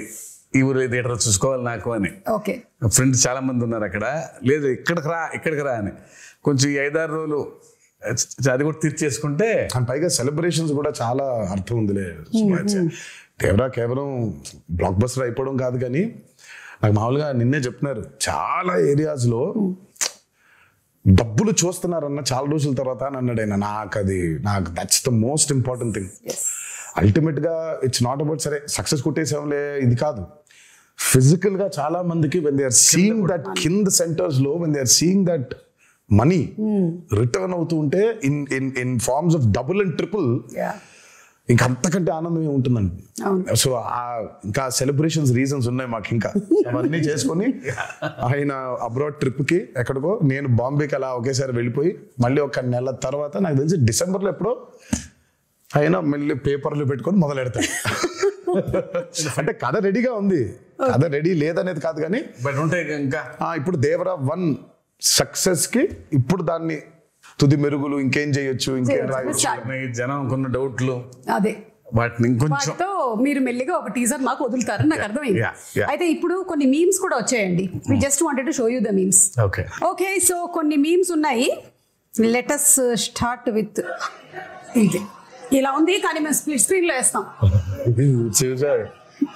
C: ఈ ఊరు థియేటర్ చూసుకోవాలి నాకు అని. ఫ్రెండ్స్ చాలా మంది ఉన్నారు అక్కడ. లేదు ఇక్కడికి రా అని. కొంచెం ఈ 5-6 రోజులు అది కూడా తీర్చేసుకుంటే,
B: పైగా సెలబ్రేషన్స్ కూడా చాలా అర్థం ఉందిలే. దేవరా కేవలం బ్లాక్ బస్టర్ అయిపోవడం కాదు, కానీ నాకు మామూలుగా నిన్నే చెప్తున్నారు చాలా ఏరియాస్ లో డబ్బులు చూస్తున్నారన్న చాలా రోజుల తర్వాత అని అన్నాడు ఆయన. నాకు that's the most important thing. Ultimate గా ఇట్స్ నాట్ అబౌట్ సరే సక్సెస్ కొట్టేసేంలే ఇది కాదు. ఫిజికల్ గా చాలా మందికి when they are seeing that కింద సెంటర్స్ లో when they are seeing that money return అవుతూ ఉంటే in forms of double and triple, ఇంకా అంతకంటే ఆనందం ఉంటుందండి. సో ఇంకా సెలబ్రేషన్స్ రీజన్స్ ఉన్నాయి మాకు. ఇంకా అవన్నీ చేసుకొని ఆయన అబ్రాడ్ ట్రిప్ కి ఎక్కడికో, నేను బాంబేకి అలా ఒకేసారి వెళ్ళిపోయి మళ్ళీ 1 నెల తర్వాత నాకు తెలిసి డిసెంబర్లో ఎప్పుడో ఆయన మళ్ళీ పేపర్లు పెట్టుకొని మొదలెడతాడు. అంటే కథ రెడీగా ఉంది, కథ రెడీ లేదనేది కాదు, కానీ ఇప్పుడు దేవరా 1 సక్సెస్ కి ఇప్పుడు దాన్ని తుది మెరుగులు ఇంకేం చేయొచ్చు, ఇంకేం రాయొచ్చు,
C: జనం కొన్ని డౌట్లు,
A: అదే
C: వాటిని కొంచెం
A: మీరు మెల్లిగా ఒక టీజర్ మాకు వదులుతారని నాకు అర్థమైంది. అయితే ఇప్పుడు కొన్ని మీమ్స్ కూడా వచ్చాయండి. We just wanted to show you the memes. Okay, so కొన్ని మీమ్స్ ఉన్నాయి. లెట్ us స్టార్ట్ విత్ ఇది. ఇలా ఉంది, కానీ మేము స్ప్లిట్ స్క్రీన్ లో వేస్తాం.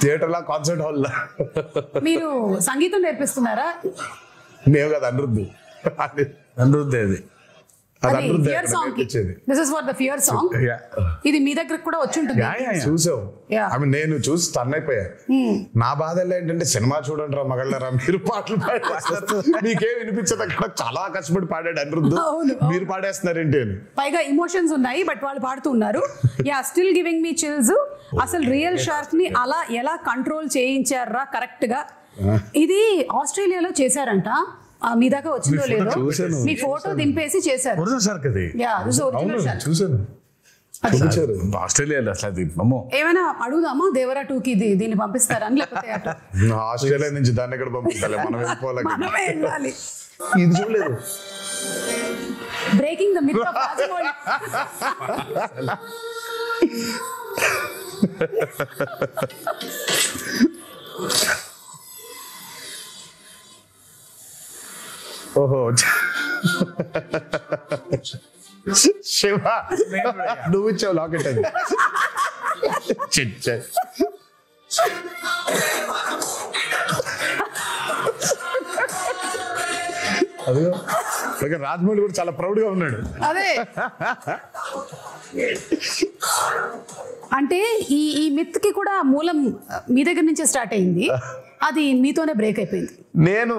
B: థియేటర్ లా, కాన్సర్ట్ హాల్ లా.
A: మీరు సంగీతం నేర్పిస్తున్నారా?
B: మేము కదా Anirudh
A: fear song. This is for the fear song. ఇది మీ దగ్గర కూడా వచ్చి ఉంటుంది.
B: చూసావు? నేను చూసి టర్న్ అయిపోయా. నా బాధ ఏంటంటే సినిమా చూడండి రా మగళ్ళరా, మీరు పాటలు పాడేస్తారు, మీకేం వినిపించదు. అక్కడ చాలా కష్టపడి పాడాడు అనిరుద్ధ్, మీరు పాడేస్తున్నారేంటి అని.
A: పైగా ఇమోషన్స్ ఉన్నాయి, బట్ వాళ్ళు పాడుతూ ఉన్నారు. Yeah, still giving me chills. అసలు రియల్ షార్క్ ని అలా ఎలా కంట్రోల్ చేయించారా కరెక్ట్ గా? ఇది ఆస్ట్రేలియాలో చేశారంట. మీ దాకా వచ్చిందో లేదో, మీ ఫోటో దింపేసి చేశారు. ఏమైనా అడుగుదామా దేవరా 2కి దీన్ని పంపిస్తారని, లేకపోతే
B: ఆస్ట్రేలియా నుంచి దాన్ని ఎక్కడ పంపిస్తాలే, మనమే వెళ్ళాలి. ఇది చూడలేదు.
A: Breaking the myth of Rajamouli.
B: ఓహో శివ, నువ్వు ఇచ్చావు లాకెట్ అది. అదిగో రాజమౌళి కూడా చాలా ప్రౌడ్ గా ఉన్నాడు.
A: అదే అంటే ఈ మిత్ కి కూడా మూలం మీ దగ్గర నుంచే స్టార్ట్ అయింది, అది మీతోనే బ్రేక్ అయిపోయింది.
B: నేను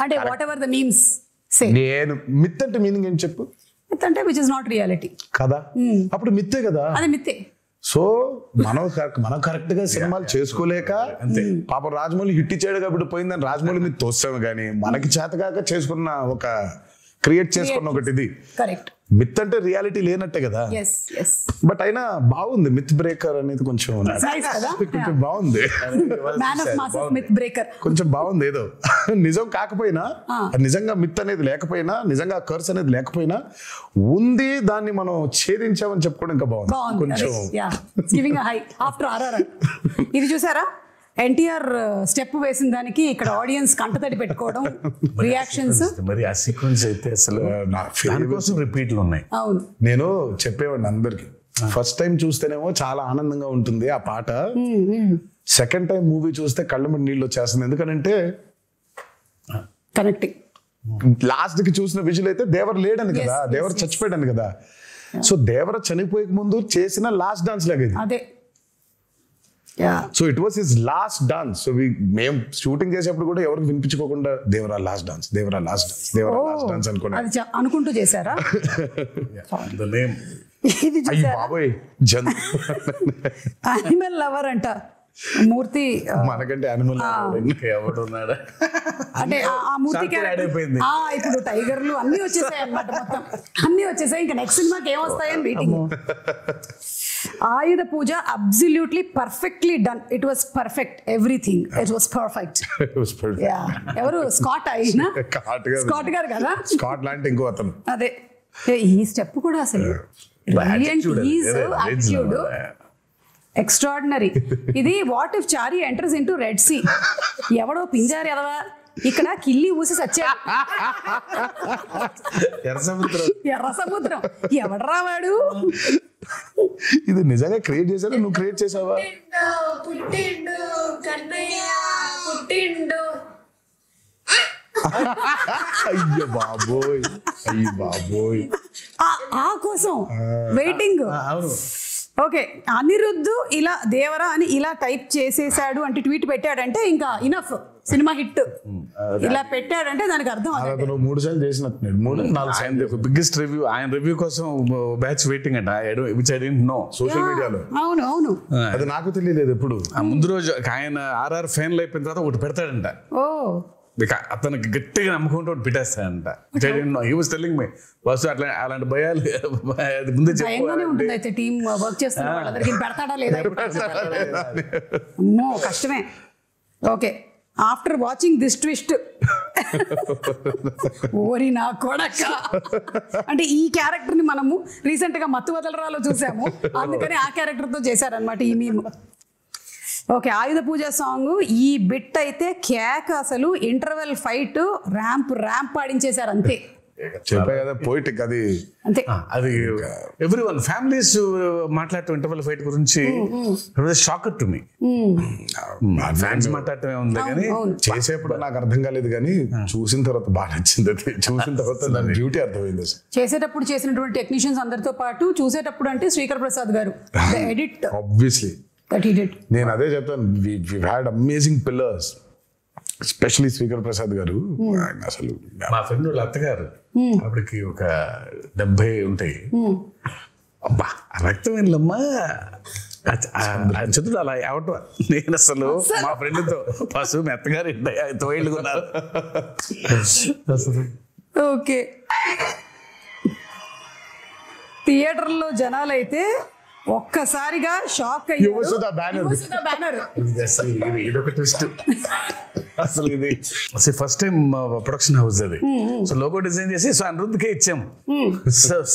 A: అంటే వాట్ ఎవర్ ద మీమ్స్ సే,
B: నేను మిత్ అంటే మీనింగ్ ఏం చెప్పు?
A: మిత్ అంటే విచ్ ఇస్ నాట్ రియాలిటీ
B: కదా, అప్పుడు మిత్తే కదా.
A: అది మిత్తే.
B: సో మనం కరెక్ట్ గా సినిమాలు చేసుకోలేక పాపం రాజమౌళి హిట్ ఇచ్చాడు కాబట్టి పోయిందని రాజమౌళి మీద తోస్తాము, కానీ మనకి చేతగాక చేసుకున్న ఒక క్రియేట్ చేసుకున్న ఒకటి ఇది.
A: కరెక్ట్.
B: మిత్ అంటే రియాలిటీ లేనట్టే కదా. బట్ అయినా బాగుంది మిత్ బ్రేకర్ అనేది, కొంచెం బాగుంది. కొంచెం బాగుంది. ఏదో నిజం కాకపోయినా, నిజంగా మిత్ అనేది లేకపోయినా, నిజంగా కర్స్ అనేది లేకపోయినా ఉంది, దాన్ని మనం ఛేదించామని చెప్పుకోవడం ఇంకా బాగుంది కొంచెం.
A: ఇది చూసారా, ఎన్టీఆర్ స్టెప్ వేసిన దానికి ఇక్కడ ఆడియన్స్ కంటతడి పెట్టుకోవడం, రియాక్షన్స్.
C: మరి ఆ సీక్వెన్స్ అయితే అసలు దానికోసం రిపీట్లు ఉన్నాయి.
A: అవును,
B: నేను చెప్పేవాడిని అందరికి, ఫస్ట్ టైం చూస్తేనేమో చాలా ఆనందంగా ఉంటుంది ఆ పాట, సెకండ్ టైం మూవీ చూస్తే కళ్ళ మీద నీళ్ళు వచ్చేస్తుంది. ఎందుకంటే
A: కనెక్టింగ్
B: లాస్ట్ కి చూసిన విజువల్ అయితే దేవర లేడని కదా, దేవర చచ్చిపోయాడని కదా. సో దేవర చనిపోయే ముందు చేసిన లాస్ట్ డాన్స్ లాగా ఇది.
A: అదే.
B: So it was his last dance. So మేము షూటింగ్ చేసేప్పుడు కూడా ఎవరికి వినిపించుకోకుండా Devara last dance, Devara last dance, Devara last dance
A: అనుకుంటూ చేశారా? ఇది
B: బాబోయ్
A: యానిమల్ లవర్ అంట మూర్తి.
B: మనకంటే యానిమల్
C: ఎవడున్నాడా
A: అంటే ఆ మూర్తి ఇప్పుడు టైగర్లు అన్ని వచ్చేసాయి అన్నమాట. మొత్తం అన్ని వచ్చేసాయి. ఇంకా నెక్స్ట్ సినిమాకి ఏమొస్తాయని waiting. Ayudha Puja absolutely perfectly done. It was perfect. Everything it was perfect. ఎవరు స్కాట్ అయినా స్కాట్ గారు కదా,
B: స్కాట్ లాంటి ఇంకో అతను.
A: అదే ఈ స్టెప్ కూడా అసలు ఎక్స్ట్రాడినరీ. ఇది what if Chari enters into Red Sea. ఎవడో పింజారి ఎదవా ఇక్కడ కిల్లి ఊసి సచ్చాడు. ఎర్ర సముద్రం ఎవడరా వాడు?
B: ఇది నిజంగా క్రియేట్ చేశారా, నువ్వు క్రియేట్ చేసావా?
D: పుట్టిండు కన్నయ్య పుట్టిండు.
B: అయ్యో బాబోయ్, అయ్యో బాబోయ్.
A: ఆ కోసం వెయిటింగ్. ఓకే, అనిరుద్ధు ఇలా దేవరా అని ఇలా టైప్ చేసేసాడు అంటే ట్వీట్ పెట్టాడంటే ఇంకా ఇనఫ్, సినిమా హిట్. ఇలా పెట్టాడంటే దానికి అర్థం
B: అతను 3 సార్లు చేసినట్టున్నాడు, 3-4
C: బిగ్గెస్ట్ రివ్యూ. ఆయన రివ్యూ కోసం బ్యాచ్ వెయిటింగ్ అంట. Which I didn't know.
B: Social మీడియాలో.
A: అవును అవును,
B: అది నాకు తెలియలేదు ఎప్పుడు.
C: ముందు రోజు ఆయన RR ఫైనల్ అయిపోయిన తర్వాత ఒకటి పెడతాడంట.
A: ఓ
C: అతనికి గట్టిగా నమ్ముకుంటూ ఒకటి పెట్టేస్తాడంట. హీ వాస్ టెల్లింగ్ మీ బస్సు అట్లా అలాంటి భయాలు ముందే
A: ఉంటుంది. అయితే టీమ్ వర్క్ చేస్తున్న వాళ్ళందరికీ పెడతాడా లేదా? అమ్మో కష్టమే. Okay, after watching this twist ఓరి నా కొడక, అంటే ఈ క్యారెక్టర్ ని మనము రీసెంట్ గా మత్తు వదలరాలో చూసాము, అందుకని ఆ క్యారెక్టర్ తో చేశారనమాట ఈ మీమ్. ఓకే, ఆయుధ పూజ సాంగ్ ఈ బిట్ అయితే కేక్. అసలు ఇంటర్వెల్ ఫైట్ ర్యాంప్ ఆడించేశారు అంతే.
B: చెప్పా కదా పోయిటిక్ అది
A: అంతే.
C: అది ఎవ్రీవన్ ఫ్యామిలీస్ మాట్లాడటం ఇంటర్వెల్ ఫైట్ గురించి షాక్ టు మీ. ఫ్యాన్స్ మాట్లాడటమే ఉంది కానీ
B: చేసేప్పుడు నాకు అర్థం కాలేదు, కానీ చూసిన తర్వాత బాగా నచ్చింది. అది చూసిన తర్వాత దాని బ్యూటీ అర్థమైంది.
A: చేసేటప్పుడు చేసినటువంటి టెక్నీషియన్స్ అందరితో పాటు చూసేటప్పుడు అంటే శ్రీకర్ ప్రసాద్ గారు edit
B: obviously
A: that he did.
B: నేను అదే చెప్తాను, we've had amazing pillars, especially Srikar Prasad గారు. అసలు
C: మా ఫ్రెండ్ వాళ్ళ అత్తగారు అప్పటికి ఒక 70 ఉంటాయి. అబ్బా రక్తం ఏంలమ్మా చదువులు అలా అవటం. నేను అసలు మా ఫ్రెండ్తో పశువు మీ అత్తగారు 9 ఏళ్ళు కొన్నారు.
A: ఓకే, థియేటర్లో జనాలైతే ఒక్కసారిగా షాక్ అయ్యారు.
C: ఇదొక ట్విస్ట్. అసలు ఇది ఫస్ట్ టైం ప్రొడక్షన్ హౌస్ అది. సో లోగో డిజైన్ చేసి సో అనిరుద్ధ్కే ఇచ్చాము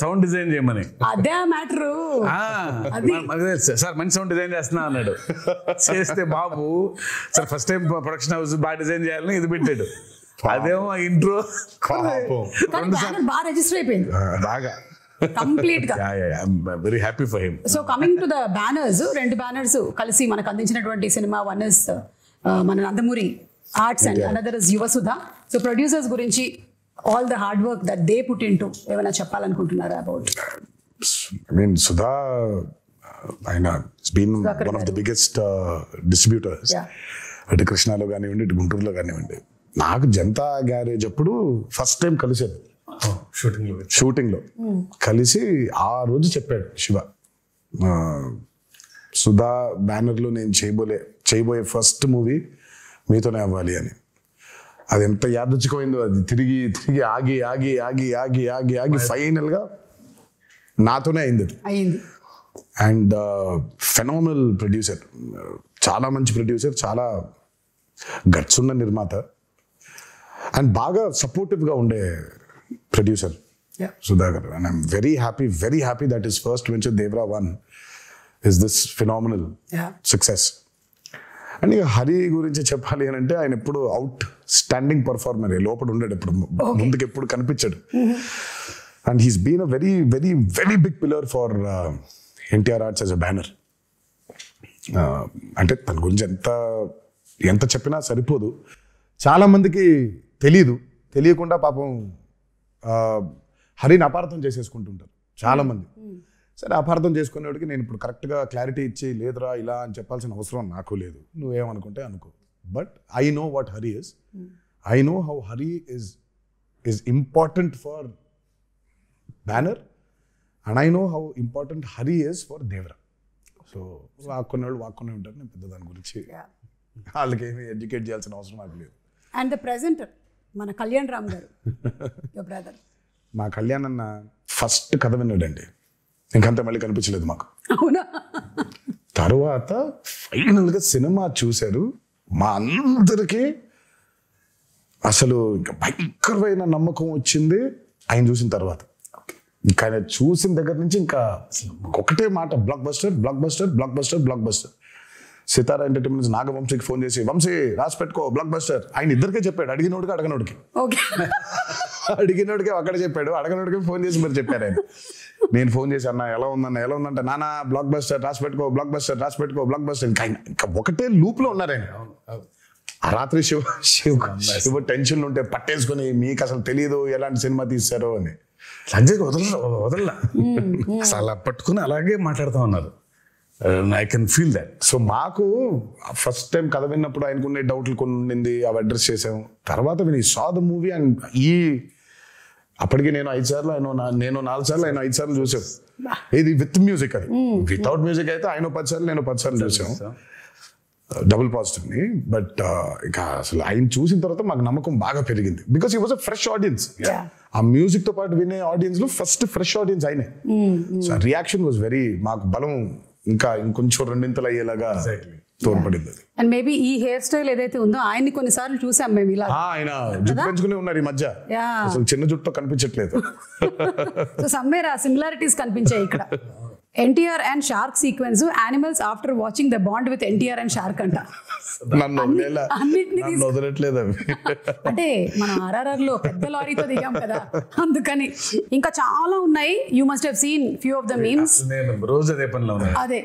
C: సౌండ్ డిజైన్ చేయమని.
A: అదే మ్యాటర్.
C: సార్ మంచి సౌండ్ డిజైన్ చేస్తున్నా అన్నాడు. చేస్తే బాబు sir first time production house బాగా డిజైన్ చేయాలని ఇది పెట్టాడు. అదేమో ఇంట్రో
A: బాగా రిజిస్టర్ అయిపోయింది
B: బాగా
A: కంప్లీట్ గా.
C: Very happy for him.
A: So coming to the banners, 2 banners కలిసి మనకు అందించినటువంటి సినిమా. వన్ ఇస్ మన Nandamuri arts and another is Yuvasudha. So producers గురించి all the hard work that they put into ఏమైనా చెప్పాలనుకుంటున్నారా అబౌట్?
B: ఐ మీన్ సుధా ఆయన been one of the biggest distributors. అటు కృష్ణాలో కానివ్వండి, ఇటు గుంటూరులో కానివ్వండి. నాకు జనతా గ్యారేజ్ అప్పుడు ఫస్ట్ టైం కలిసాను షూటింగ్ లో కలిసి. ఆ రోజు చెప్పాడు శివ, సుధా బ్యానర్ లో నేను చేయబోయే ఫస్ట్ మూవీ మీతోనే అవ్వాలి అని. అది ఎంత యాదృచ్ఛికమైందో. అది తిరిగి ఆగి ఫైనల్ గా నాతోనే అయింది. అండ్ ఫెనామినల్ ప్రొడ్యూసర్, చాలా మంచి ప్రొడ్యూసర్, చాలా గట్స్ ఉన్న నిర్మాత, అండ్ బాగా సపోర్టివ్ గా ఉండే producer Sudhakar. And I'm very happy that his first venture Devara 1 is this phenomenal success. And ఇక హరి గురించి చెప్పాలి అని అంటే ఆయన ఎప్పుడు అవుట్ స్టాండింగ్ పర్ఫార్మర్, లోపల ఉండేది ఎప్పుడు, ముందుకు ఎప్పుడు కనిపించాడు. And he's been a very big pillar for NTR Arts as a banner. అంటే తన గురించి ఎంత చెప్పినా సరిపోదు. చాలా మందికి తెలీదు, తెలియకుండా పాపం హరిని అపార్థం చేసేసుకుంటుంటారు చాలామంది. సరే అపార్థం చేసుకునేవాడికి నేను ఇప్పుడు కరెక్ట్గా క్లారిటీ ఇచ్చి లేదురా ఇలా అని చెప్పాల్సిన అవసరం నాకు లేదు, నువ్వేమనుకుంటే అనుకో. But I know what Hari is, I know how Hari is important for banner and I know how important Hari is for Devara. So వాక్కునేవాళ్ళు వాక్కునే ఉంటారు, నేను పెద్ద దాని గురించి వాళ్ళకి ఏమి ఎడ్యుకేట్ చేయాల్సిన అవసరం నాకు లేదు.
A: అండ్ ద ప్రెజెంటర్ మన కళ్యాణ్ రామ్ గారు, యువర్ బ్రదర్.
B: మా కళ్యాణ్ అన్న ఫస్ట్ కథ విన్నాడండి, ఇంకంతా మళ్ళీ కనిపించలేదు మాకు.
A: అవునా?
B: తర్వాత ఫైనల్గా సినిమా చూశారు, మా అందరికీ అసలు ఇంకా భయంకరమైన నమ్మకం వచ్చింది ఆయన చూసిన తర్వాత. ఇంకా ఆయన చూసిన దగ్గర నుంచి ఇంకా ఒకటే మాట, blockbuster blockbuster blockbuster blockbuster. Sithara entertainments నాగవంశీకి ఫోన్ చేసి వంశీ రాసి పెట్టుకో బ్లాక్ బస్టర్, ఆయన ఇద్దరికే చెప్పాడు, అడిగినోడికి అడగనోడికి. అడిగినోడికి అక్కడ చెప్పాడు, అడగనోడికి ఫోన్ చేసి మీరు చెప్పారు ఆయన. నేను ఫోన్ చేసి అన్న ఎలా ఉందంటే నానా బ్లాక్ బస్టర్ రాసి పెట్టుకో బ్లాక్ బస్టర్ రాసి పెట్టుకో బ్లాక్ బస్టర్. ఇంకా ఒకటే లూప్ లో ఉన్నారు ఆయన. ఆ రాత్రి శివ టెన్షన్లు ఉంటే పట్టేసుకొని మీకు అసలు తెలియదు ఎలాంటి సినిమా తీశారో అని.
C: లంజకి వదలలా అసలు అలా పట్టుకుని అలాగే మాట్లాడుతూ ఉన్నారు. I can feel that.
B: So మాకు ఫస్ట్ టైం కథ విన్నప్పుడు ఆయనకున్న డౌట్లు కొన్ని ఉండింది, అవి అడ్రస్ చేసాము. తర్వాత విని సా ద మూవీ అండ్ అప్పటికి నేను 5 సార్లు, నేను 4 సార్లు, ఆయన 5 సార్లు చూసాం. ఇది విత్ మ్యూజిక్, అది వితౌట్ మ్యూజిక్ అయితే ఆయన 10 సార్లు నేను 10 సార్లు చూసాము, డబుల్ పాజిటివ్ని. బట్ ఇక అసలు ఆయన చూసిన తర్వాత మాకు నమ్మకం బాగా పెరిగింది, because he was a fresh audience. ఆ మ్యూజిక్ తో పాటు వినే ఆడియన్స్ లో ఫస్ట్ ఫ్రెష్ ఆడియన్స్ ఆయనే. సో రియాక్షన్ వాజ్ వెరీ, మాకు బలం ఇంకా ఇంకొంచెం రెండింతలు అయ్యేలాగా తోడ్పడింది.
A: అండ్ మేబీ ఈ హెయిర్ స్టైల్ ఏదైతే ఉందో ఆయన్ని కొన్నిసార్లు చూసాం మేము ఇలా.
B: ఆయన జుట్టు పెంచుకునే ఉన్నారు ఈ మధ్య, అసలు చిన్న జుట్టు కనిపించట్లేదు.
A: సో సమ్వేర్ ఆ సిమిలారిటీస్ కనిపించాయి ఇక్కడ. NTR and shark sequence, animals after watching the bond with NTR and shark అంట.
B: నన్ను వదలట్లేదు అవి.
A: అంటే మనం RRR లో పెద్ద లారీతో దిగాం కదా, అందుకని. ఇంకా చాలా ఉన్నాయి, you must have seen few of the memes.
C: రోజు అదే పనిలో
A: అదే.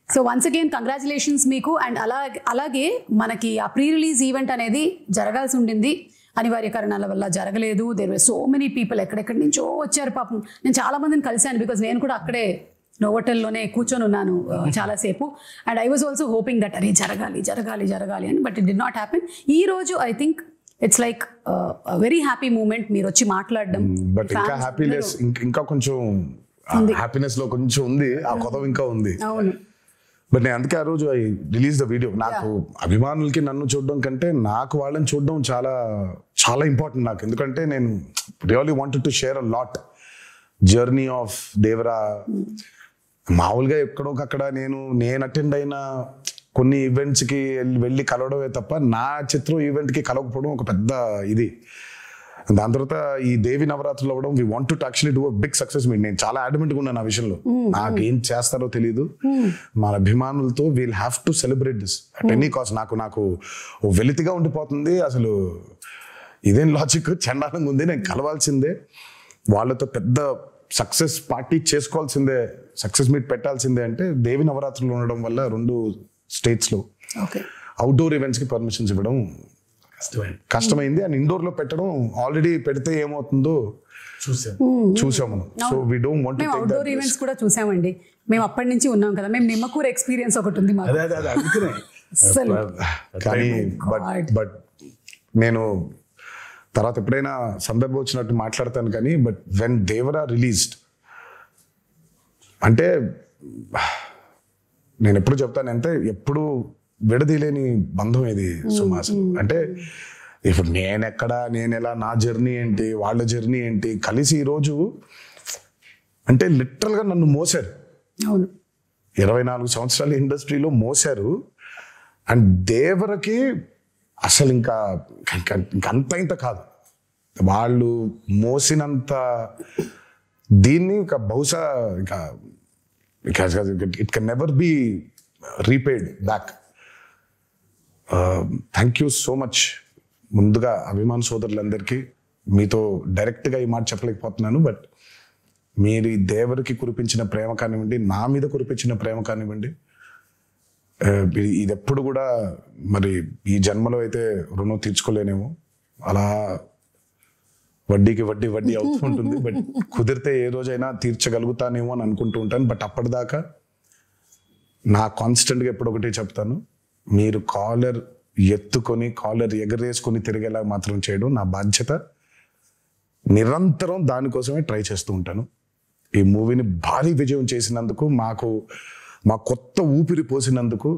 A: సో వన్స్ అగైన్ కంగ్రాచులేషన్స్ మీకు. అండ్ అలాగే మనకి ఆ ప్రీ రిలీజ్ ఈవెంట్ అనేది జరగాల్సి ఉండింది, అనివార్య కారణాల వల్ల జరగలేదు. There were so many people, ఎక్కడెక్కడి నుంచో వచ్చారు పాపం. నేను చాలా మందిని కలిశాను, బికాజ్ నేను కూడా అక్కడే నోవోటెల్లోనే కూర్చొని ఉన్నాను చాలాసేపు. And I was also hoping that అరే జరగాలి అని, but it did not happen. ఈ రోజు I think it's like very happy moment, మీరు వచ్చి మాట్లాడడం.
B: బట్ ఇంకా హ్యాపీనెస్, ఇంకా కొంచెం హ్యాపీనెస్ లో కొంచెం ఉంది, ఆ కొత్త ఇంకా ఉంది.
A: అవును.
B: బట్ నేను అందుకే ఆ రోజు ఐ రిలీజ్ ద వీడియో. నాకు అభిమానులకి నన్ను చూడడం కంటే నాకు వాళ్ళని చూడడం చాలా చాలా ఇంపార్టెంట్ నాకు. ఎందుకంటే నేను really wanted to share a lot journey of Devara. మామూలుగా ఎక్కడోకక్కడ నేను అటెండ్ అయిన కొన్ని ఈవెంట్స్కి వెళ్ళి కలవడమే తప్ప నా చిత్రం ఈవెంట్కి కలవకపోవడం ఒక పెద్ద ఇది. దాని తర్వాత ఈ దేవి నవరాత్రులు అవ్వడం, we want to actually do a big success meet. నేను చాలా అడ్మెంట్గా ఉన్నాను ఆ విషయంలో. నాకేం చేస్తారో తెలియదు, మన అభిమానులతో we'll have to celebrate this at any cost. నాకు వెలితిగా ఉండిపోతుంది అసలు. ఇదేం లాజిక్, చండాలంగా ఉంది. నేను కలవాల్సిందే, వాళ్ళతో పెద్ద సక్సెస్ పార్టీ చేసుకోవాల్సిందే, సక్సెస్ మీట్ పెట్టాల్సిందే. అంటే దేవి నవరాత్రులు ఉండడం వల్ల 2 స్టేట్స్లో అవుట్డోర్ ఈవెంట్స్కి పర్మిషన్స్ ఇవ్వడం కష్టమైంది. అండ్ ఇండోర్ లో పెట్టడం, ఆల్రెడీ పెడితే ఏమవుతుందో చూసాం మనం. So we don't want to take that.
A: Outdoor events కూడా చూసామండి, మేము అప్పటి నుంచి ఉన్నాం కదా. మేము నిమ్మకూరు ఎక్స్పీరియన్స్ ఒకటి ఉంది మాకు.
B: కానీ బట్ నేను తర్వాత ఎప్పుడైనా సందర్భం వచ్చినట్టు మాట్లాడతాను కానీ, బట్ వెన్ దేవరా రిలీజ్డ్ అంటే నేను ఎప్పుడు చెప్తాను అంటే, ఎప్పుడు విడదీలేని బంధం ఇది సుమాసం. అంటే ఇప్పుడు నేను ఎలా, నా జర్నీ ఏంటి, వాళ్ళ జర్నీ ఏంటి, కలిసి ఈరోజు అంటే లిటరల్గా నన్ను మోసారు. 24 సంవత్సరాల ఇండస్ట్రీలో మోసారు. అండ్ దేవరకి అసలు ఇంకా ఇంత కాదు, వాళ్ళు మోసినంత దీన్ని ఇంకా బహుశా ఇంకా it can never be repaid back. Thank you so much. ముందుగా అభిమాన సోదరులందరికీ మీతో డైరెక్ట్గా ఈ మాట చెప్పలేకపోతున్నాను, బట్ మీరు ఈ దేవరికి కురిపించిన ప్రేమ కానివ్వండి, నా మీద కురిపించిన ప్రేమ కానివ్వండి, ఇది ఎప్పుడు కూడా మరి ఈ జన్మలో అయితే రుణం తీర్చుకోలేనేమో. అలా వడ్డీకి వడ్డీ వడ్డీ అవుతూ ఉంటుంది. బట్ కుదిరితే ఏ రోజైనా తీర్చగలుగుతానేమో అని అనుకుంటూ ఉంటాను. బట్ అప్పటిదాకా నా కాన్స్టెంట్గా ఎప్పుడొకటి చెప్తాను, మీరు కాలర్ ఎత్తుకొని కాలర్ ఎగరేసుకొని తిరిగేలా మాత్రం చేయడం నా బాధ్యత. నిరంతరం దానికోసమే ట్రై చేస్తూ ఉంటాను. ఈ మూవీని భారీ విజయం చేసినందుకు, మా కొత్త ఊపిరి పోసినందుకు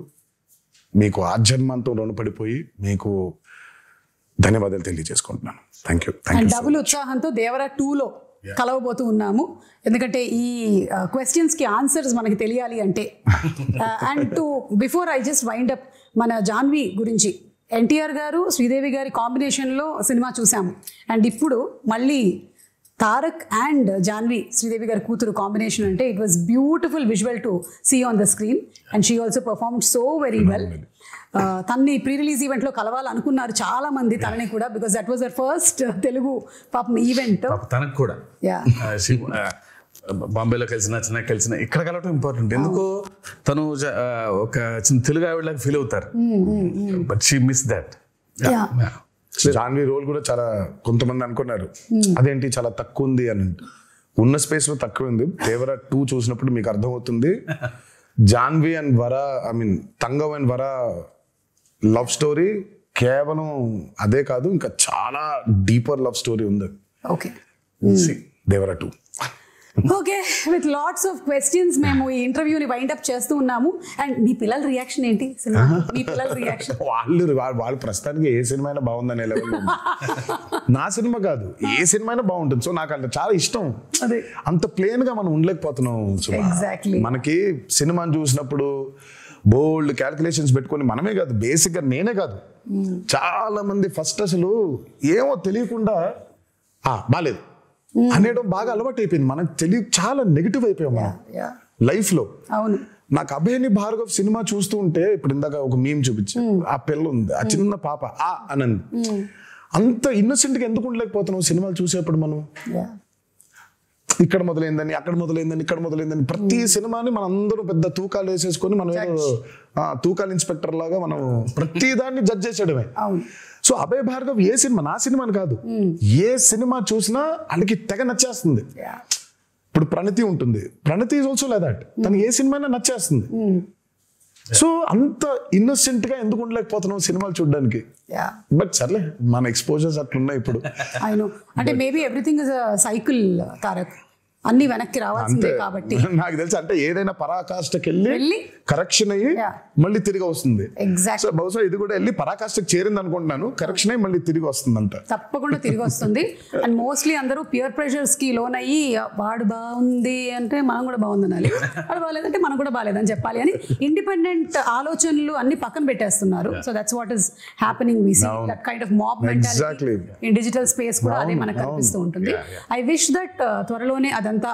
B: మీకు ఆజన్మంతో రుణపడిపోయి మీకు ధన్యవాదాలు తెలియజేసుకుంటున్నాను. Thank you.
A: డబుల్ ఉత్సాహంతో దేవరా 2లో కలవబోతూ ఉన్నాము. ఎందుకంటే ఈ క్వశ్చన్స్కి ఆన్సర్స్ మనకి తెలియాలి అంటే. And before I just wind up, మన జాన్వి గురించి ఎన్టీఆర్ గారు శ్రీదేవి గారి కాంబినేషన్లో సినిమా చూసాము. అండ్ ఇప్పుడు మళ్ళీ తారక్ అండ్ జాన్వి శ్రీదేవి గారి కూతురు కాంబినేషన్ అంటే it was beautiful visual to see on the screen. And she also performed so very well. తన్ని ప్రీ రిలీజ్ ఈవెంట్లో కలవాలనుకున్నారు చాలా మంది తనని కూడా, because that was their first Telugu పాపం ఈవెంట్.
C: తనకు కూడా బాంబేలో కలిసిన చెన్నై కలిసిన ఇక్కడ కలవటం ఇంపార్టెంట్. ఎందుకో తను ఒక చిన్న తెలుగు ఆవిడలాగా ఫీల్ అవుతారు. But she miss that.
B: Janhvi role కూడా చాలా కొంతమంది అనుకున్నారు అదేంటి చాలా తక్కువ ఉంది అని. ఉన్న స్పేస్ లో తక్కువ ఉంది. దేవరా 2 చూసినప్పుడు మీకు అర్థమవుతుంది. Janhvi and Vara, I mean తంగవ్ అండ్ వరా లవ్ స్టోరీ కేవలం అదే కాదు, ఇంకా చాలా డీపర్ లవ్ స్టోరీ ఉంది.
A: Okay,
B: Devara 2.
A: Okay, with lots of questions మేము ఈ ఇంటర్వ్యూని వైండ్ అప్ చేస్తూ ఉన్నాము. అండ్ మీ పిల్లల రియాక్షన్ ఏంటి సినిమా? మీ పిల్లల రియాక్షన్?
B: వాళ్ళు ప్రస్తుతానికి ఏ సినిమా అయినా బాగుందనే లెవెల్లో. నా సినిమా కాదు, ఏ సినిమా అయినా బాగుంటుంది. సో నాకు అంటే చాలా ఇష్టం. అంత ప్లేన్ గా మనం ఉండలేకపోతున్నాం.
A: ఎగ్జాక్ట్లీ.
B: మనకి సినిమాని చూసినప్పుడు బోల్డ్ క్యాల్కులేషన్స్ పెట్టుకొని మనమే కాదు, బేసిక్ గా నేనే కాదు, చాలా మంది ఫస్ట్ అసలు ఏమో తెలియకుండా బాలేదు అనేయడం బాగా అలవాటు అయిపోయింది. మనకు చాలా నెగిటివ్ అయిపోయాం మనం లైఫ్ లో.
A: అవును.
B: నాకు అభయని భార్గవ్ సినిమా చూస్తూ ఉంటే, ఇప్పుడు ఇందాక ఒక మీమ్ చూపించి, ఆ పిల్ల ఉంది, ఆ చిన్న పాప అనంది, అంత ఇన్నోసెంట్ గా ఎందుకు ఉండలేకపోతున్నాం సినిమాలు చూసేప్పుడు మనం? ఇక్కడ మొదలైందని, అక్కడ మొదలైందని, ఇక్కడ మొదలైందని, ప్రతి సినిమాని మనం అందరూ పెద్ద తూకాలు వేసేసుకొని మనం ఏదో తూకాలు ఇన్స్పెక్టర్ లాగా మనం ప్రతి దాన్ని జడ్జ్ చేసేయడమే. సో అభయ్ భార్గవ్ ఏ సినిమా, నా సినిమాని కాదు, ఏ సినిమా చూసినా వాళ్ళకి తెగ నచ్చేస్తుంది. ఇప్పుడు ప్రణతి ఉంటుంది, ప్రణతి ఈజ్ ఆల్సో లైక్ దట్, తను ఏ సినిమా నచ్చేస్తుంది. సో అంత ఇన్నోసెంట్ గా ఎందుకు ఉండలేకపోతున్నాం సినిమాలు చూడడానికి? బట్ సర్లే, మన ఎక్స్పోజర్స్ అట్లున్నాయి ఇప్పుడు.
A: అంటే maybe everything is a cycle Tarak, అన్ని వెనక్కి రావాల్సిందే కాబట్టి.
B: నాకు తెలిసి అంటే ఏదైనా పరాకాష్ఠకి వెళ్ళి కరెక్షన్ అయ్యి మళ్ళీ తిరిగి వస్తుంది. సో బహుశా ఇది కూడా వెళ్ళి పరాకాష్ఠకి చేరింది అనుకుంటున్నాను, కరెక్షన్ అయ్యి మళ్ళీ తిరిగి వస్తుంది అంట.
A: తప్పకుండా తిరిగి వస్తుంది. అండ్ మోస్ట్లీ అందరూ పియర్ ప్రెషర్స్ కి లోన్ అయ్యి, వాడు బాగుంది అంటే మనం కూడా బాగుంది అనాలి, వాడు బాగాలేదంటే మనం కూడా బాగాలేదని చెప్పాలి అని ఇండిపెండెంట్ ఆలోచనలు అన్ని పక్కన పెట్టేస్తున్నారు. So that's what is happening. We see that kind of mob mentality in digital space కూడా అదే మనకు కనిపిస్తూ ఉంటుంది. ఐ విష్ దట్ త్వరలోనే అదంతా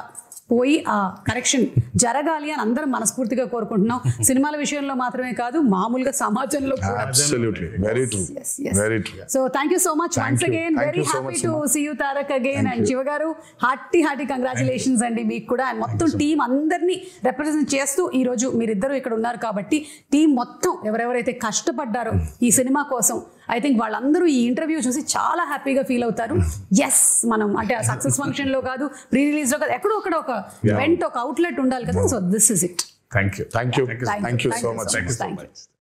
A: పోయి ఆ కరెక్షన్ జరగాలి అని అందరం మనస్ఫూర్తిగా కోరుకుంటున్నాం. సినిమాల విషయంలో మాత్రమే కాదు, మామూలుగా సమాజంలో కూడా. So thank you so much once again. Very happy to see you Tarak again. And Shiva గారు, హార్టీ కంగ్రాచులేషన్స్ అండి మీకు కూడా. అండ్ మొత్తం టీం అందరినీ రిప్రజెంట్ చేస్తూ ఈ రోజు మీరిద్దరు ఇక్కడ ఉన్నారు కాబట్టి, టీం మొత్తం ఎవరెవరైతే కష్టపడ్డారో ఈ సినిమా కోసం, ఐ థింక్ వాళ్ళందరూ ఈ ఇంటర్వ్యూ చూసి చాలా హ్యాపీగా ఫీల్ అవుతారు. ఎస్, మనం అంటే సక్సెస్ ఫంక్షన్ లో కాదు, ప్రీ రిలీజ్ లో కాదు, ఎక్కడో ఒకటి ఒక వెంట ఒక అవుట్లెట్ ఉండాలి కదా. So this is it.
B: Thank you so much.